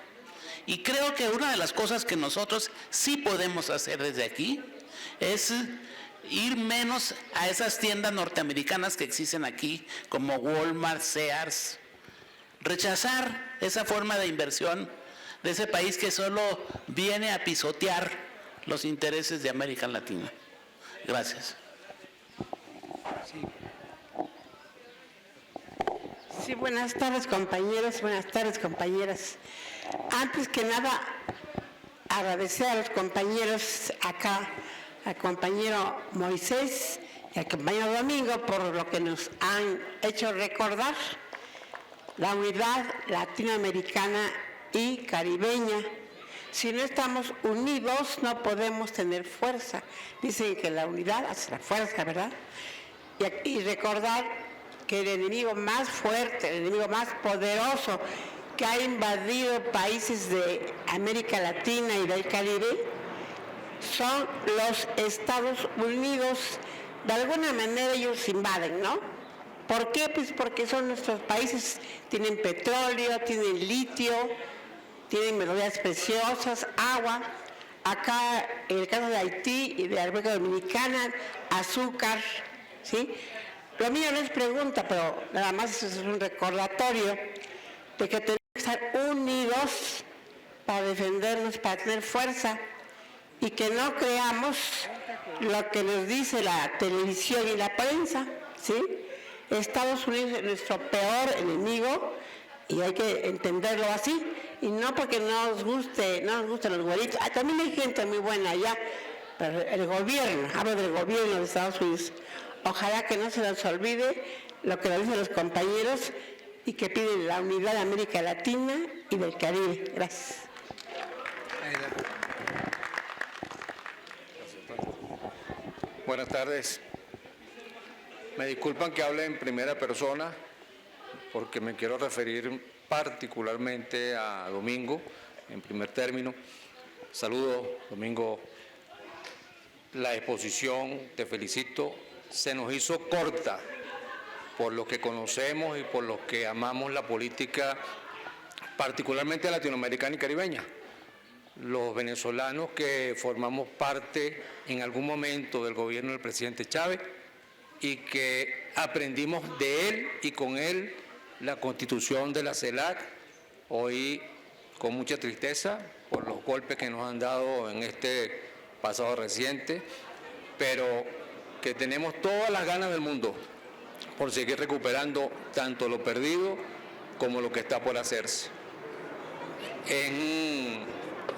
Y creo que una de las cosas que nosotros sí podemos hacer desde aquí es ir menos a esas tiendas norteamericanas que existen aquí, como Walmart, Sears, rechazar esa forma de inversión de ese país que solo viene a pisotear los intereses de América Latina. Gracias. Sí, buenas tardes compañeros, buenas tardes compañeras. Antes que nada, agradecer a los compañeros acá, al compañero Moisés y al compañero Domingo por lo que nos han hecho recordar la unidad latinoamericana y caribeña. Si no estamos unidos, no podemos tener fuerza. Dicen que la unidad hace la fuerza, ¿verdad? Y recordar que el enemigo más fuerte, el enemigo más poderoso que ha invadido países de América Latina y del Caribe son los Estados Unidos. De alguna manera ellos invaden, ¿no? ¿Por qué? Pues porque son nuestros países, tienen petróleo, tienen litio, tienen melodías preciosas, agua. Acá, en el caso de Haití y de la República Dominicana, azúcar, ¿sí? Lo mío no es pregunta, pero nada más es un recordatorio de que tenemos que estar unidos para defendernos, para tener fuerza, y que no creamos lo que nos dice la televisión y la prensa, ¿sí? Estados Unidos es nuestro peor enemigo y hay que entenderlo así, y no porque no nos gusten los güeritos. También hay gente muy buena allá, pero el gobierno, hablo del gobierno de Estados Unidos, ojalá que no se nos olvide lo que nos dicen los compañeros y que piden la unidad de América Latina y del Caribe. Gracias. Buenas tardes. Me disculpan que hable en primera persona porque me quiero referir particularmente a Domingo en primer término. Saludos, Domingo. La exposición, te felicito, se nos hizo corta por lo que conocemos y por lo que amamos la política, particularmente latinoamericana y caribeña. Los venezolanos que formamos parte en algún momento del gobierno del presidente Chávez y que aprendimos de él y con él la constitución de la CELAC, hoy con mucha tristeza por los golpes que nos han dado en este pasado reciente, pero que tenemos todas las ganas del mundo por seguir recuperando tanto lo perdido como lo que está por hacerse.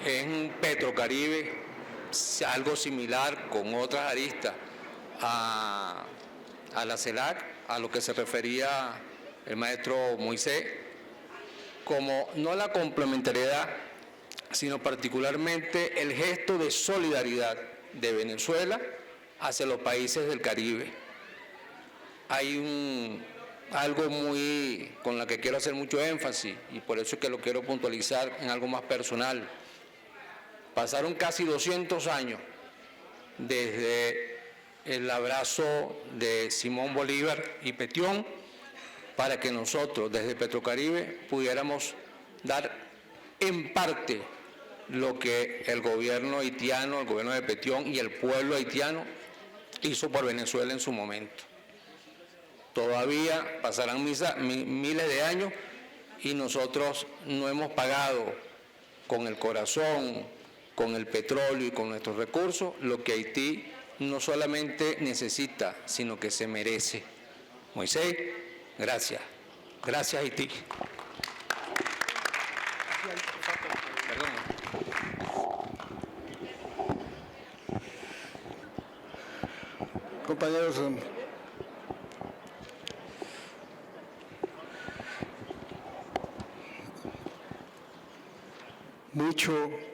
En Petrocaribe, algo similar con otras aristas a la CELAC, a lo que se refería el maestro Moisés, como no la complementariedad, sino particularmente el gesto de solidaridad de Venezuela hacia los países del Caribe. Hay algo muy con la que quiero hacer mucho énfasis y por eso es que lo quiero puntualizar en algo más personal. Pasaron casi 200 años desde el abrazo de Simón Bolívar y Petión para que nosotros desde Petrocaribe pudiéramos dar en parte lo que el gobierno haitiano, el gobierno de Petión y el pueblo haitiano hizo por Venezuela en su momento. Todavía pasarán miles de años y nosotros no hemos pagado con el corazón, con el petróleo y con nuestros recursos lo que Haití no solamente necesita, sino que se merece. Moisés, gracias. Gracias, Haití. Compañeros,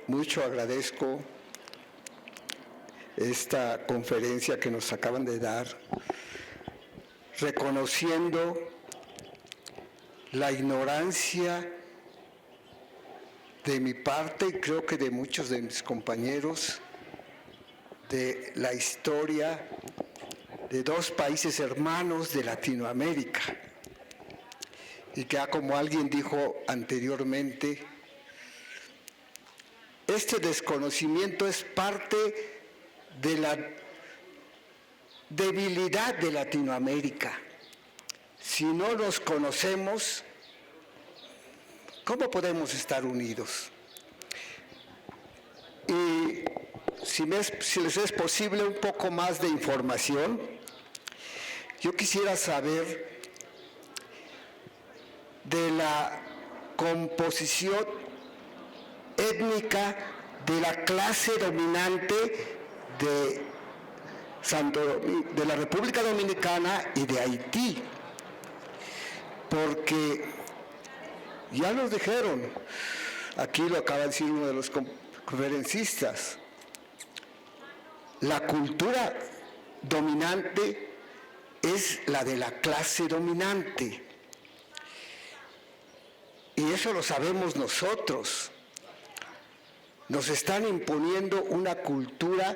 mucho agradezco esta conferencia que nos acaban de dar, reconociendo la ignorancia de mi parte y creo que de muchos de mis compañeros de la historia de dos países hermanos de Latinoamérica y que, como alguien dijo anteriormente, este desconocimiento es parte de la debilidad de Latinoamérica. Si no nos conocemos, ¿cómo podemos estar unidos? Y si les es posible un poco más de información, yo quisiera saber de la composición étnica de la clase dominante de la República Dominicana y de Haití, porque Ya lo dijeron, aquí lo acaba de decir uno de los conferencistas, la cultura dominante es la de la clase dominante. Y eso lo sabemos nosotros. Nos están imponiendo una cultura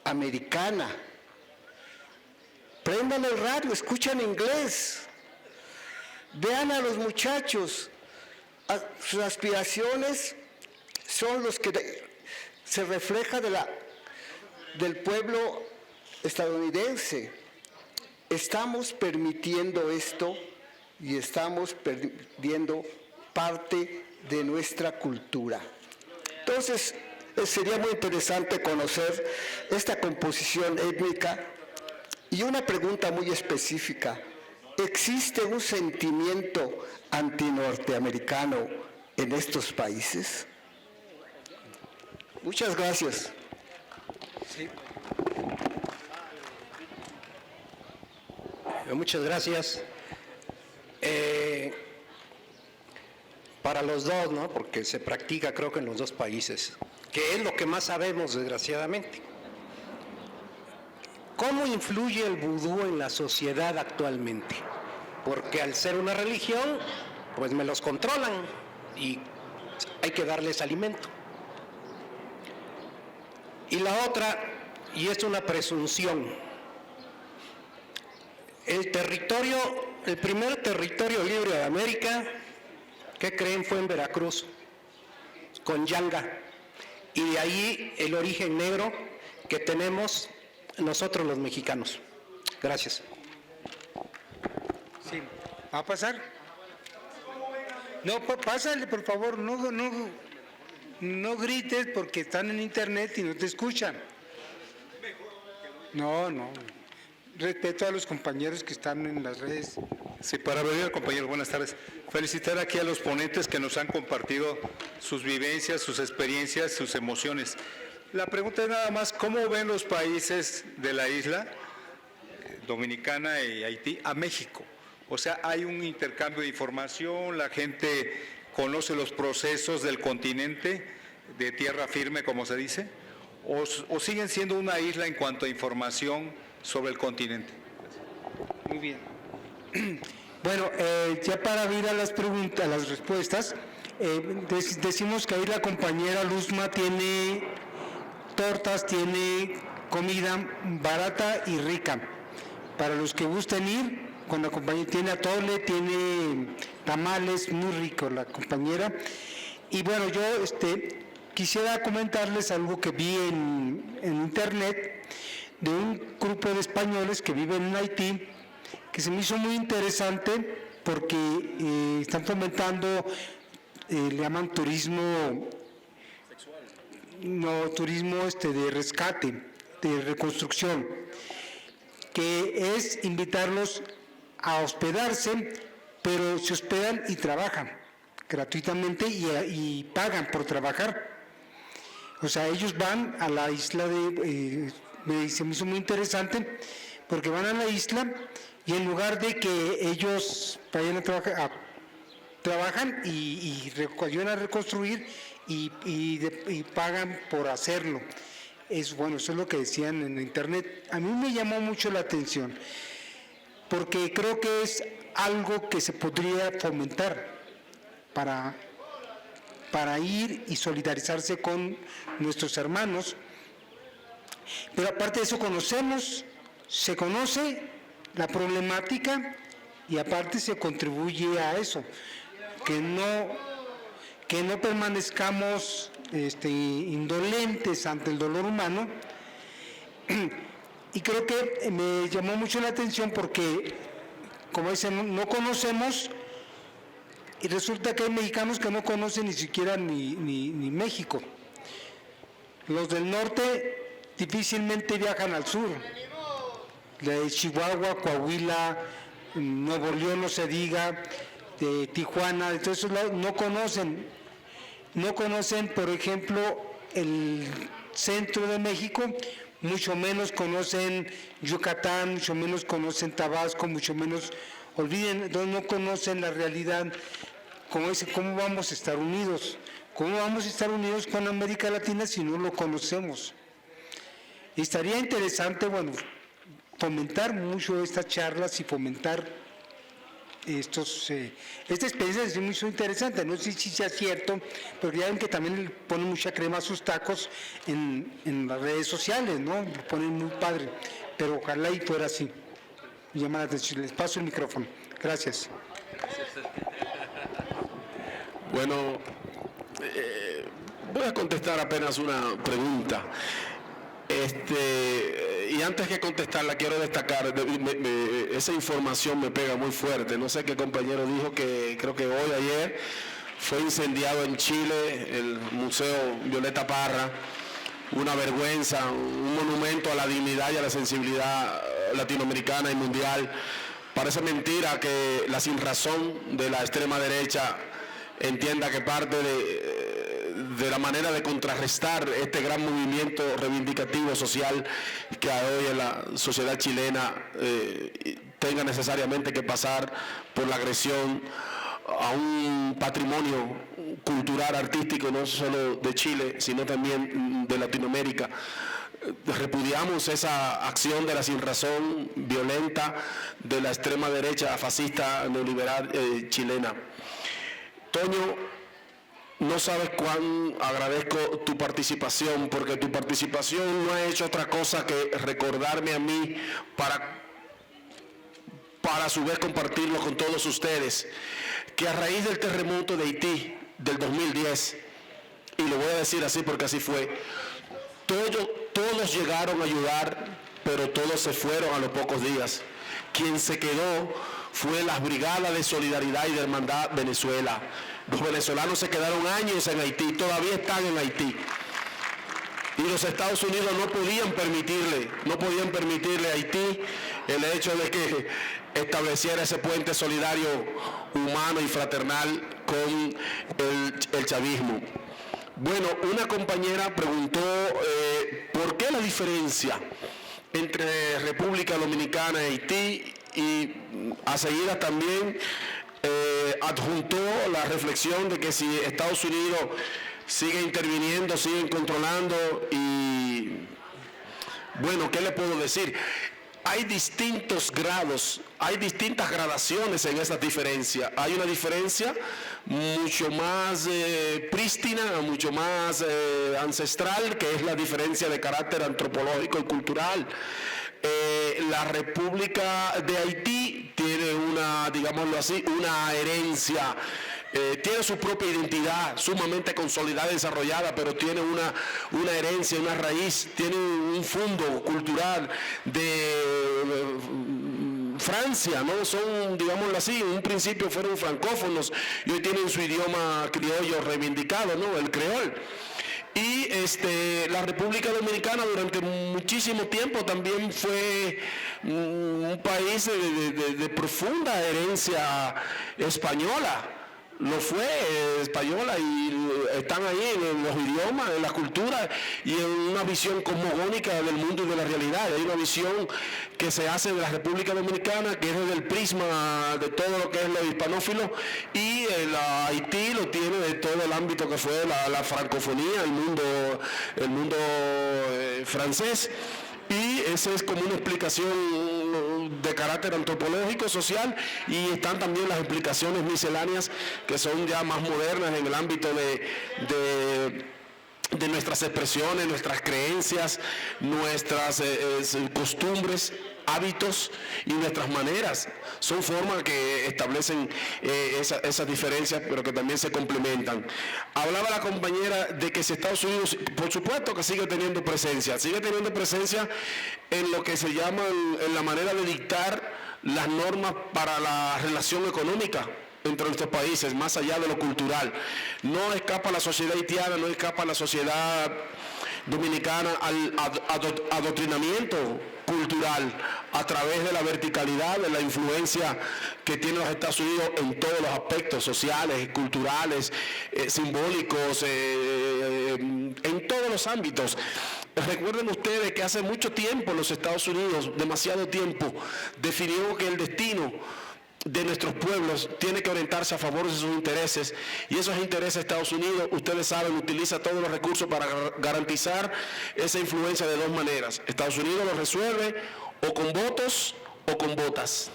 americana. Prendan el radio, escuchan inglés. Vean a los muchachos. Sus aspiraciones son los que se refleja del pueblo estadounidense. Estamos permitiendo esto y estamos perdiendo parte de nuestra cultura. Entonces, sería muy interesante conocer esta composición étnica y una pregunta muy específica. ¿Existe un sentimiento antinorteamericano en estos países? Muchas gracias. Sí. Muchas gracias. Para los dos, ¿no? Porque se practica, creo que en los dos países, que es lo que más sabemos, desgraciadamente. ¿Cómo influye el vudú en la sociedad actualmente? Porque al ser una religión, pues me los controlan y hay que darles alimento. Y la otra, y es una presunción, el primer territorio libre de América, ¿qué creen? Fue en Veracruz, con Yanga, y de ahí el origen negro que tenemos nosotros los mexicanos. Gracias. Sí. ¿Va a pasar? No, pásale, por favor, no grites porque están en internet y no te escuchan. No. Respeto a los compañeros que están en las redes. Sí, para abreviar, compañeros, buenas tardes. Felicitar aquí a los ponentes que nos han compartido sus vivencias, sus experiencias, sus emociones. La pregunta es nada más, ¿cómo ven los países de la isla, Dominicana y Haití, a México? O sea, hay un intercambio de información, la gente conoce los procesos del continente, de tierra firme, como se dice, o siguen siendo una isla en cuanto a información sobre el continente. Muy bien. Bueno, ya para ir a las preguntas, a las respuestas, decimos que ahí la compañera Luzma tiene tortas, tiene comida barata y rica. Para los que gusten ir, con la compañera tiene atole, tiene tamales, muy rico la compañera. Y bueno, yo quisiera comentarles algo que vi en internet de un grupo de españoles que viven en Haití, que se me hizo muy interesante porque están fomentando, le llaman turismo de rescate, de reconstrucción, que es invitarlos a hospedarse, pero se hospedan y trabajan gratuitamente y pagan por trabajar. O sea, ellos van a la isla se me hizo muy interesante porque van a la isla y en lugar de que ellos vayan a trabajar, trabajan y ayudan a reconstruir y pagan por hacerlo. Eso es lo que decían en internet. A mí me llamó mucho la atención porque creo que es algo que se podría fomentar para ir y solidarizarse con nuestros hermanos. Pero aparte de eso se conoce la problemática y aparte se contribuye a eso, que no permanezcamos indolentes ante el dolor humano. Y creo que me llamó mucho la atención porque, como dicen, no conocemos, y resulta que hay mexicanos que no conocen ni siquiera ni México. Los del norte difícilmente viajan al sur, de Chihuahua, Coahuila, Nuevo León, no se diga, de Tijuana, de todos esos lados, no conocen, por ejemplo, el centro de México, mucho menos conocen Yucatán, mucho menos conocen Tabasco, mucho menos olviden, no conocen la realidad, como dice, ¿cómo vamos a estar unidos? ¿Cómo vamos a estar unidos con América Latina si no lo conocemos? Y estaría interesante, bueno, fomentar mucho estas charlas y fomentar esta experiencia es muy interesante, no sé si sea cierto, porque ya ven que también le ponen mucha crema a sus tacos en las redes sociales, ¿no? Lo ponen muy padre, pero ojalá y fuera así. Me llama la atención. Les paso el micrófono. Gracias. Bueno, voy a contestar apenas una pregunta. Y antes que contestarla, quiero destacar, esa información me pega muy fuerte. No sé qué compañero dijo que creo que hoy, ayer, fue incendiado en Chile el Museo Violeta Parra. Una vergüenza, un monumento a la dignidad y a la sensibilidad latinoamericana y mundial. Parece mentira que la sinrazón de la extrema derecha entienda que parte de la manera de contrarrestar este gran movimiento reivindicativo social que hoy en la sociedad chilena tenga necesariamente que pasar por la agresión a un patrimonio cultural, artístico, no solo de Chile, sino también de Latinoamérica. Repudiamos esa acción de la sinrazón violenta de la extrema derecha fascista neoliberal chilena. Toño, no sabes cuán agradezco tu participación, porque tu participación no ha hecho otra cosa que recordarme a mí para a su vez compartirlo con todos ustedes, que a raíz del terremoto de Haití del 2010, y lo voy a decir así porque así fue, todos llegaron a ayudar, pero todos se fueron a los pocos días. Quien se quedó fue las brigadas de solidaridad y de hermandad Venezuela. Los venezolanos se quedaron años en Haití, todavía están en Haití. Y los Estados Unidos no podían permitirle a Haití el hecho de que estableciera ese puente solidario, humano y fraternal con el chavismo. Bueno, una compañera preguntó por qué la diferencia entre República Dominicana y Haití, y a seguida también adjuntó la reflexión de que si Estados Unidos sigue interviniendo, sigue controlando, y bueno, ¿qué le puedo decir? Hay distintos grados, hay distintas gradaciones en esas diferencias. Hay una diferencia mucho más prístina, mucho más ancestral, que es la diferencia de carácter antropológico y cultural. La República de Haití tiene una, digámoslo así, una herencia, tiene su propia identidad sumamente consolidada y desarrollada, pero tiene una herencia, una raíz, tiene un fondo cultural de Francia, ¿no? Son, digámoslo así, en un principio fueron francófonos y hoy tienen su idioma criollo reivindicado, ¿no? El creol. Y la República Dominicana durante muchísimo tiempo también fue un país de profunda herencia española. Lo fue española, y están ahí en los idiomas, en la cultura y en una visión cosmogónica del mundo y de la realidad. Hay una visión que se hace de la República Dominicana que es desde el prisma de todo lo que es lo hispanófilo, y la Haití lo tiene de todo el ámbito que fue la francofonía, el mundo francés. Y esa es como una explicación de carácter antropológico, social, y están también las explicaciones misceláneas que son ya más modernas en el ámbito de nuestras expresiones, nuestras creencias, nuestras costumbres, hábitos y nuestras maneras. Son formas que establecen esas diferencias, pero que también se complementan. Hablaba la compañera de que si Estados Unidos, por supuesto que sigue teniendo presencia en lo que se llama, en la manera de dictar las normas para la relación económica entre nuestros países, más allá de lo cultural. No escapa la sociedad haitiana, no escapa la sociedad dominicana al adoctrinamiento cultural a través de la verticalidad, de la influencia que tienen los Estados Unidos en todos los aspectos sociales, culturales, simbólicos, en todos los ámbitos. Recuerden ustedes que hace mucho tiempo los Estados Unidos, demasiado tiempo, definió que el destino de nuestros pueblos tiene que orientarse a favor de sus intereses, y esos intereses de Estados Unidos, ustedes saben, utiliza todos los recursos para garantizar esa influencia de dos maneras. Estados Unidos lo resuelve o con votos o con botas.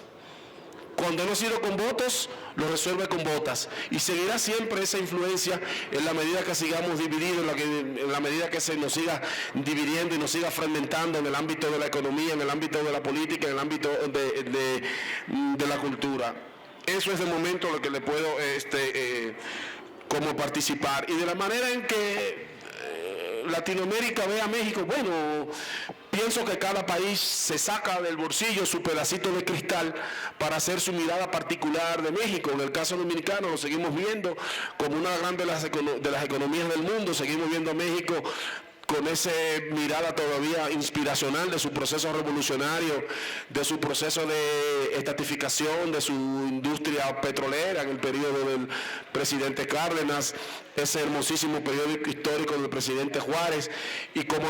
Cuando no ha sido con votos, lo resuelve con botas. Y seguirá siempre esa influencia en la medida que sigamos divididos, en la medida que se nos siga dividiendo y nos siga fragmentando en el ámbito de la economía, en el ámbito de la política, en el ámbito de la cultura. Eso es de momento lo que le puedo como participar. Y de la manera en que Latinoamérica ve a México, bueno, pienso que cada país se saca del bolsillo su pedacito de cristal para hacer su mirada particular de México. En el caso dominicano lo seguimos viendo como una de las economías del mundo, seguimos viendo a México con esa mirada todavía inspiracional de su proceso revolucionario, de su proceso de estatificación, de su industria petrolera en el periodo del presidente Cárdenas, ese hermosísimo periodo histórico del presidente Juárez, y cómo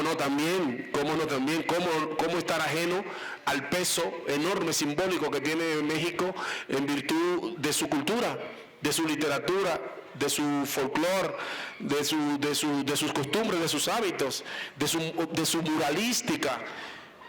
estar ajeno al peso enorme simbólico que tiene México en virtud de su cultura, de su literatura, de su folclore, de sus costumbres, de sus hábitos, de su muralística,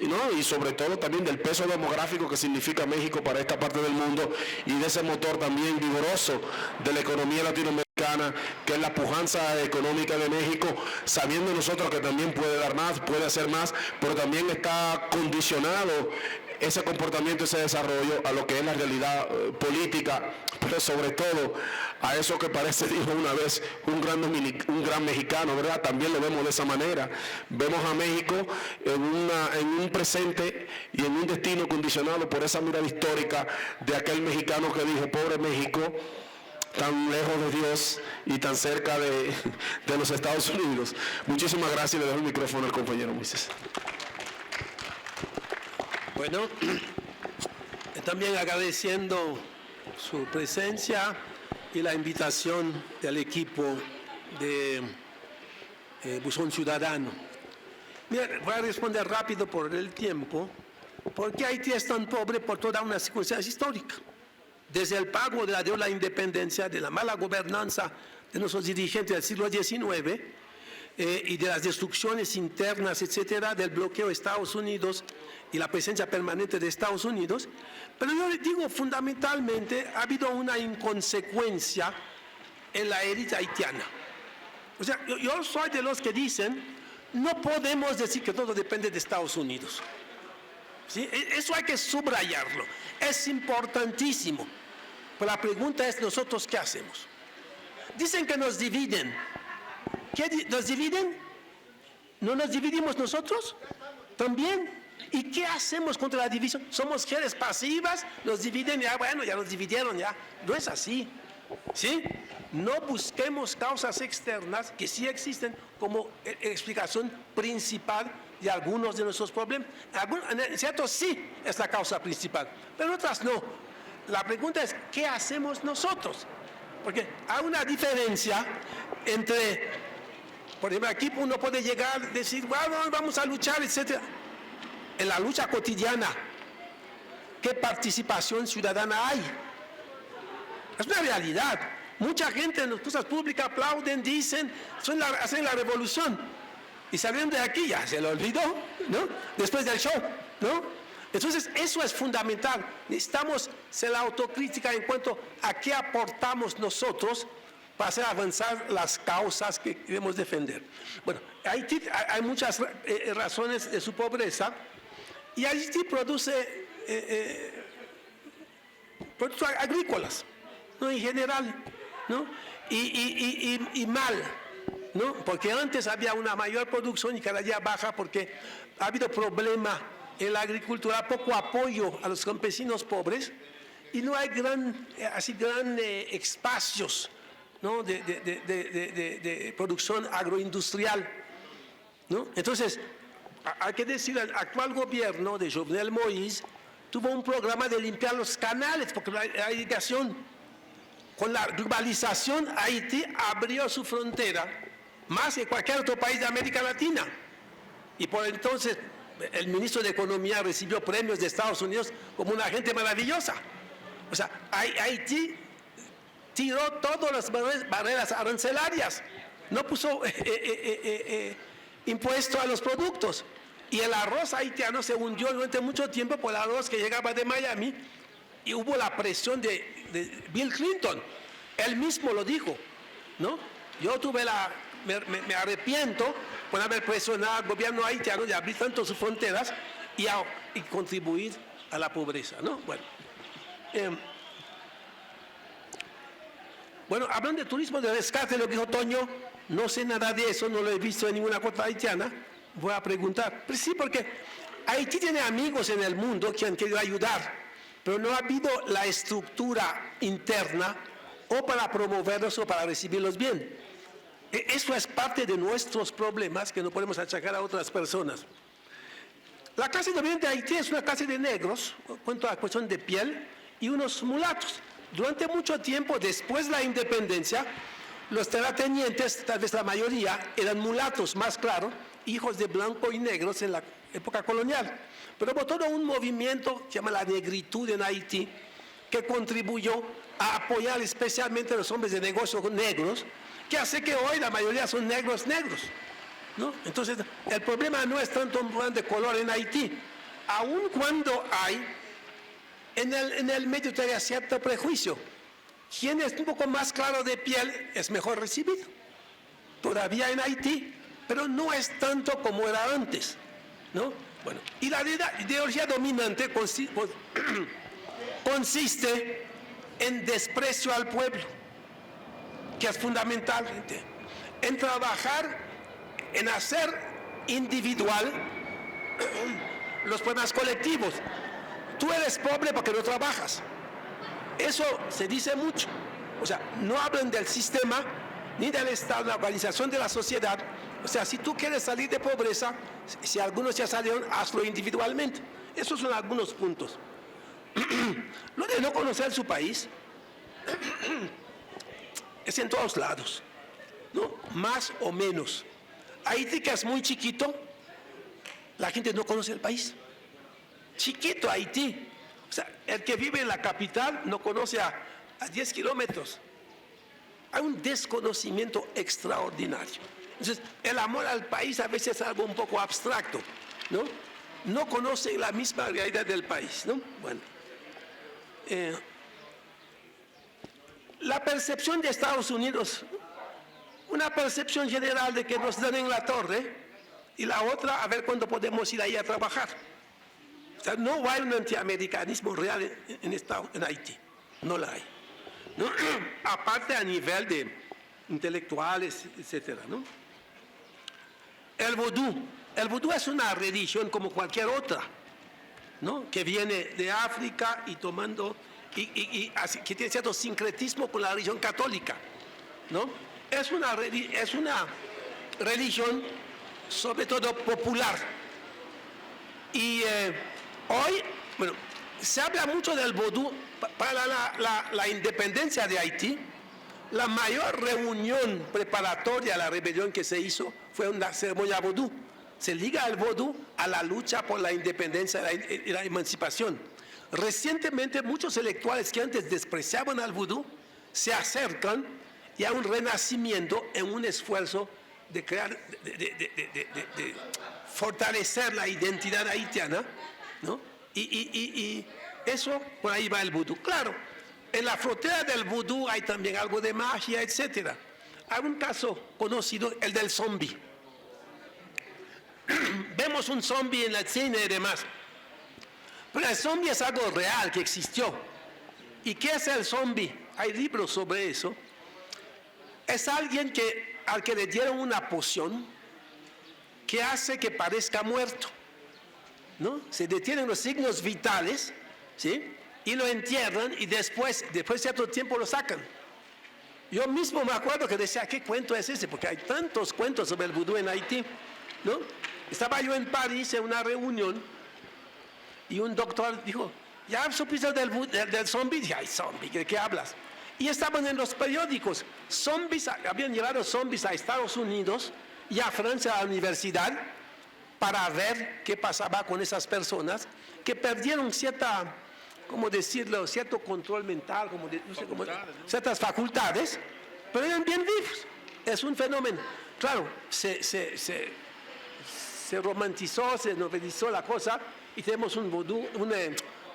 ¿no? Y sobre todo también del peso demográfico que significa México para esta parte del mundo, y de ese motor también vigoroso de la economía latinoamericana, que es la pujanza económica de México, sabiendo nosotros que también puede dar más, puede hacer más, pero también está condicionado ese comportamiento, ese desarrollo a lo que es la realidad política, pero sobre todo a eso que parece, dijo una vez un gran mexicano, ¿verdad? También lo vemos de esa manera. Vemos a México en un presente y en un destino condicionado por esa mirada histórica de aquel mexicano que dijo: pobre México, tan lejos de Dios y tan cerca de los Estados Unidos. Muchísimas gracias, le dejo el micrófono al compañero Moisés. Bueno, también agradeciendo su presencia y la invitación del equipo de Buzón Ciudadano. Mira, voy a responder rápido por el tiempo. ¿Por qué Haití es tan pobre? Por toda una circunstancia histórica. Desde el pago de la deuda de la independencia, de la mala gobernanza de nuestros dirigentes del siglo XIX, y de las destrucciones internas, etcétera, del bloqueo de Estados Unidos y la presencia permanente de Estados Unidos. Pero yo digo, fundamentalmente, ha habido una inconsecuencia en la élite haitiana. O sea, yo soy de los que dicen, no podemos decir que todo depende de Estados Unidos. ¿Sí? Eso hay que subrayarlo. Es importantísimo. Pero la pregunta es, ¿nosotros qué hacemos? Dicen que nos dividen. ¿Qué nos dividen? ¿No nos dividimos nosotros? ¿También? ¿Y qué hacemos contra la división? ¿Somos geres pasivas? ¿Nos dividen? Ya, bueno, ya nos dividieron, ya. No es así. ¿Sí? No busquemos causas externas que sí existen como explicación principal de algunos de nuestros problemas. En cierto, sí es la causa principal, pero en otras no. La pregunta es, ¿qué hacemos nosotros? Porque hay una diferencia entre, por ejemplo, aquí uno puede llegar y decir, bueno, vamos a luchar, etc. En la lucha cotidiana, ¿qué participación ciudadana hay? Es una realidad. Mucha gente en las cosas públicas aplauden, dicen, hacen la revolución. Y saliendo de aquí ya se lo olvidó, ¿no? Después del show, ¿no? Entonces, eso es fundamental. Necesitamos hacer la autocrítica en cuanto a qué aportamos nosotros para hacer avanzar las causas que queremos defender. Bueno, Haití hay muchas razones de su pobreza, y Haití produce productos agrícolas, ¿no? En general, ¿no? Y mal, ¿no? Porque antes había una mayor producción y cada día baja porque ha habido problema en la agricultura, poco apoyo a los campesinos pobres, y no hay gran espacios, ¿no? de producción agroindustrial, ¿no? Entonces, hay que decir, el actual gobierno de Jovenel Moïse tuvo un programa de limpiar los canales, porque la irrigación, con la globalización, Haití abrió su frontera más que cualquier otro país de América Latina. Y por entonces, el ministro de Economía recibió premios de Estados Unidos como una gente maravillosa. O sea, Haití tiró todas las barreras arancelarias, no puso impuesto a los productos. Y el arroz haitiano se hundió durante mucho tiempo por el arroz que llegaba de Miami y hubo la presión de Bill Clinton. Él mismo lo dijo, ¿no? Yo me arrepiento por haber presionado al gobierno haitiano de abrir tanto sus fronteras y contribuir a la pobreza, ¿no? Bueno, hablando de turismo de rescate, lo que dijo Toño, no sé nada de eso, no lo he visto en ninguna costa haitiana. Voy a preguntar. Pues sí, porque Haití tiene amigos en el mundo que han querido ayudar, pero no ha habido la estructura interna o para promoverlos o para recibirlos bien. Eso es parte de nuestros problemas que no podemos achacar a otras personas. La clase dominante de Haití es una clase de negros, cuanto a cuestión de piel, y unos mulatos. Durante mucho tiempo, después de la independencia, los terratenientes, tal vez la mayoría, eran mulatos, más claro, hijos de blancos y negros en la época colonial. Pero hubo todo un movimiento que se llama la negritud en Haití, que contribuyó a apoyar especialmente a los hombres de negocios negros, que hace que hoy la mayoría son negros, ¿no? Entonces, el problema no es tanto un problema de color en Haití, aun cuando hay en el medio todavía cierto prejuicio. Quien es un poco más claro de piel es mejor recibido. Todavía en Haití, pero no es tanto como era antes, ¿no? Bueno, y la ideología dominante consiste en desprecio al pueblo, que es fundamental, en trabajar, en hacer individual los problemas colectivos. Tú eres pobre porque no trabajas. Eso se dice mucho. O sea, no hablan del sistema, ni del Estado, la organización de la sociedad. O sea, si tú quieres salir de pobreza, si algunos ya salieron, hazlo individualmente. Esos son algunos puntos. Lo de no conocer su país es en todos lados, ¿no? Más o menos. Haití, que es muy chiquito, la gente no conoce el país. Chiquito Haití. O sea, el que vive en la capital no conoce a 10 kilómetros. Hay un desconocimiento extraordinario. Entonces, el amor al país a veces es algo un poco abstracto, ¿no? No conocen la misma realidad del país, ¿no? Bueno. La percepción de Estados Unidos, una percepción general de que nos dan en la torre, y la otra, a ver cuándo podemos ir ahí a trabajar. O sea, no hay un antiamericanismo real en Haití, no la hay, ¿no? Aparte a nivel de intelectuales, etcétera, ¿no? El vudú es una religión como cualquier otra, ¿no? Que viene de África y tomando, que tiene cierto sincretismo con la religión católica, ¿no? Es una religión sobre todo popular. Y hoy, bueno, se habla mucho del vodú. Para la independencia de Haití, la mayor reunión preparatoria a la rebelión que se hizo fue una ceremonia vodú. Se liga el vodú a la lucha por la independencia y la emancipación. Recientemente, muchos intelectuales que antes despreciaban al vudú se acercan y hay un renacimiento en un esfuerzo de crear, de fortalecer la identidad haitiana, ¿no? Y eso, por ahí va el vudú. Claro, en la frontera del vudú hay también algo de magia, etc. Hay un caso conocido, el del zombie. Vemos un zombie en el cine y demás. Pero el zombie es algo real que existió. ¿Y qué es el zombie? Hay libros sobre eso. Es alguien al que le dieron una poción que hace que parezca muerto, ¿no? Se detienen los signos vitales, ¿sí? Y lo entierran y después de cierto tiempo lo sacan. Yo mismo me acuerdo que decía, ¿qué cuento es ese? Porque hay tantos cuentos sobre el vudú en Haití, ¿no? Estaba yo en París en una reunión y un doctor dijo, ¿ya supiste del zombie? Dije, ay, zombie, ¿de qué hablas? Y estaban en los periódicos, habían llevado zombies a Estados Unidos y a Francia a la universidad para ver qué pasaba con esas personas que perdieron cierta ¿cómo decirlo?, cierto control mental, no sé cómo, ciertas facultades, pero eran bien vivos. Es un fenómeno. Claro, se romantizó, se novelizó la cosa y tenemos un vudú,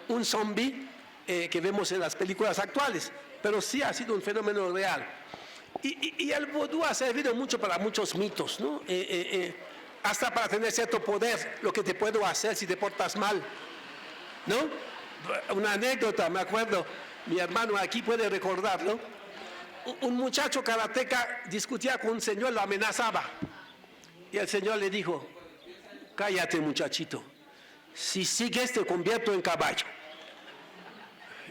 un zombie que vemos en las películas actuales, pero sí ha sido un fenómeno real. Y el vudú ha servido mucho para muchos mitos, ¿no? Hasta para tener cierto poder, lo que te puedo hacer si te portas mal, ¿no? Una anécdota, me acuerdo, mi hermano aquí puede recordarlo. Un muchacho karateca discutía con un señor, lo amenazaba. Y el señor le dijo: cállate, muchachito, si sigues te convierto en caballo.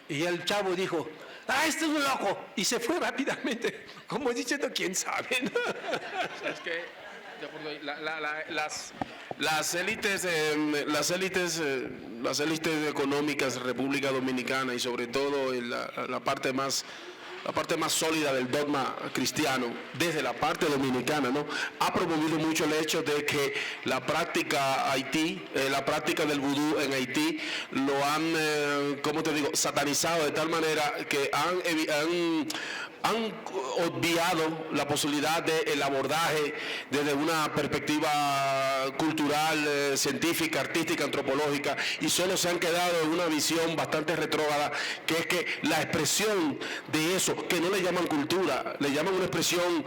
Y el chavo dijo: este es un loco. Y se fue rápidamente, como diciendo, ¿quién sabe? ¿No? Es que las élites económicas de República Dominicana y sobre todo en la parte más sólida del dogma cristiano, desde la parte dominicana, ¿no?, ha promovido mucho el hecho de que la práctica la práctica del vudú en Haití lo han, satanizado de tal manera que han obviado la posibilidad del abordaje desde una perspectiva cultural, científica, artística, antropológica, y solo se han quedado en una visión bastante retrógrada, que es que la expresión de eso, que no le llaman cultura, le llaman una expresión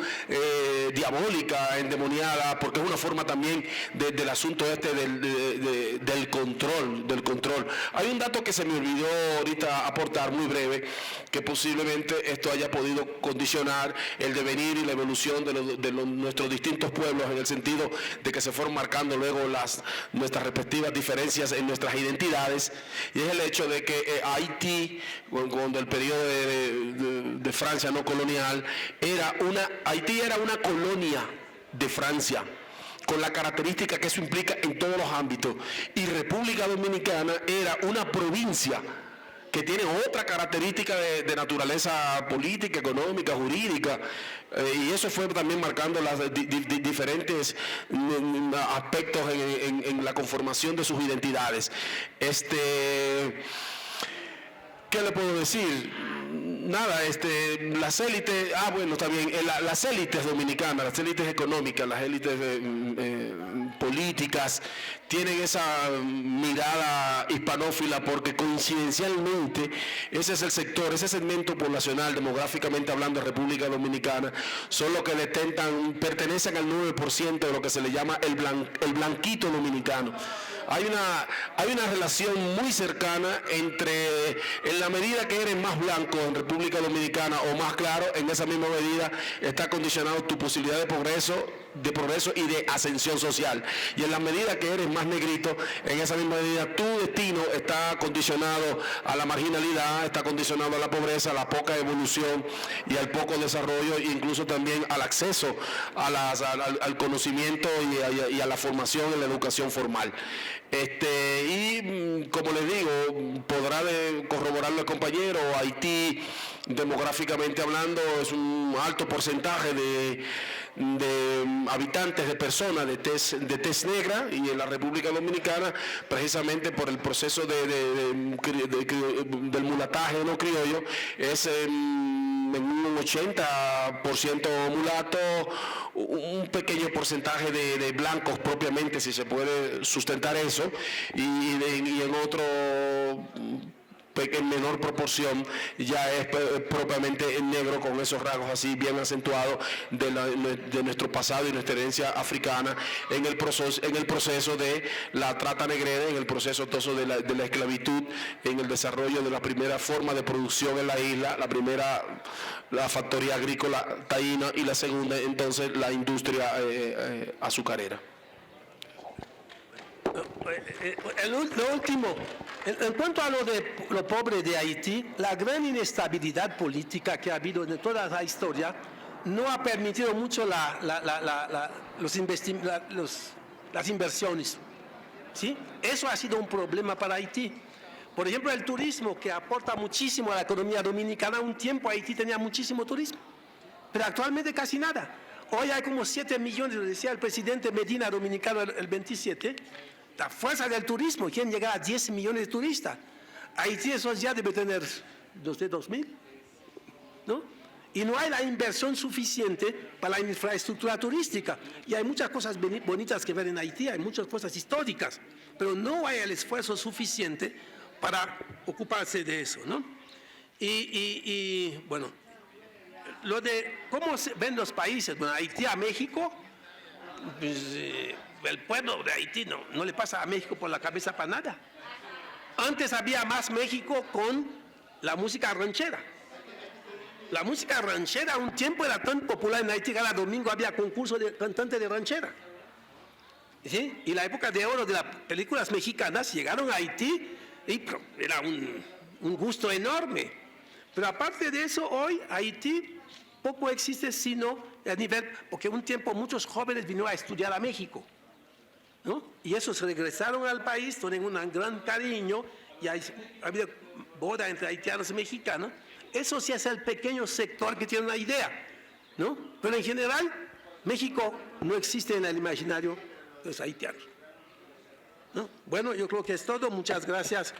diabólica, endemoniada, porque es una forma también del asunto del control. Hay un dato que se me olvidó ahorita aportar, muy breve, que posiblemente esto haya podido condicionar el devenir y la evolución de nuestros distintos pueblos, en el sentido de que se fueron marcando luego nuestras respectivas diferencias en nuestras identidades, y es el hecho de que Haití, cuando el periodo de Francia no colonial, Haití era una colonia de Francia, con la característica que eso implica en todos los ámbitos, y República Dominicana era una provincia que tiene otra característica de naturaleza política, económica, jurídica, y eso fue también marcando los diferentes aspectos en la conformación de sus identidades. ¿Qué le puedo decir? Nada, las élites, está bien, las élites dominicanas, las élites económicas, las élites políticas, tienen esa mirada hispanófila porque coincidencialmente ese es el sector, ese segmento poblacional, demográficamente hablando, de República Dominicana, son los que pertenecen al 9% de lo que se le llama el blanquito dominicano. Hay una relación muy cercana entre, en la medida que eres más blanco en República Dominicana o más claro, en esa misma medida está condicionado tu posibilidad de progreso y de ascensión social. Y en la medida que eres más negrito, en esa misma medida tu destino está condicionado a la marginalidad, está condicionado a la pobreza, a la poca evolución y al poco desarrollo, e incluso también al acceso al conocimiento y a la formación en la educación formal. Y como les digo, podrá corroborarlo el compañero, Haití, demográficamente hablando, es un alto porcentaje de habitantes, de personas de tez negra, y en la República Dominicana, precisamente por el proceso del mulataje no criollo, es en un 80% mulato, un pequeño porcentaje de blancos propiamente, si se puede sustentar eso, y en otro, en menor proporción, ya es propiamente negro, con esos rasgos así bien acentuados de nuestro pasado y nuestra herencia africana, en el proceso de la trata negrera, en el proceso entonces de la esclavitud, en el desarrollo de la primera forma de producción en la isla, la factoría agrícola taína, y la segunda entonces la industria azucarera. Lo último, en cuanto a lo pobre de Haití, la gran inestabilidad política que ha habido en toda la historia no ha permitido mucho las inversiones, ¿sí? Eso ha sido un problema para Haití. Por ejemplo, el turismo, que aporta muchísimo a la economía dominicana. Un tiempo Haití tenía muchísimo turismo, pero actualmente casi nada. Hoy hay como 7 millones, lo decía el presidente Medina, dominicano, el 27, la fuerza del turismo, quieren llegar a 10 millones de turistas. Haití eso ya debe tener desde 2000, ¿no? Y no hay la inversión suficiente para la infraestructura turística. Y hay muchas cosas bonitas que ver en Haití, hay muchas cosas históricas, pero no hay el esfuerzo suficiente para ocuparse de eso, ¿no? Y bueno, lo de cómo se ven los países, bueno, Haití a México, pues, el pueblo de Haití no le pasa a México por la cabeza para nada. Antes había más México con la música ranchera. La música ranchera un tiempo era tan popular en Haití, cada domingo había concurso de cantantes de ranchera. ¿Sí? Y la época de oro de las películas mexicanas llegaron a Haití y era un gusto enorme. Pero aparte de eso, hoy Haití poco existe sino a nivel, porque un tiempo muchos jóvenes vinieron a estudiar a México, ¿no? Y esos regresaron al país, tienen un gran cariño, y ha habido boda entre haitianos y mexicanos. Eso sí es el pequeño sector que tiene una idea, ¿no? Pero en general, México no existe en el imaginario de los haitianos, ¿no? Bueno, yo creo que es todo. Muchas gracias.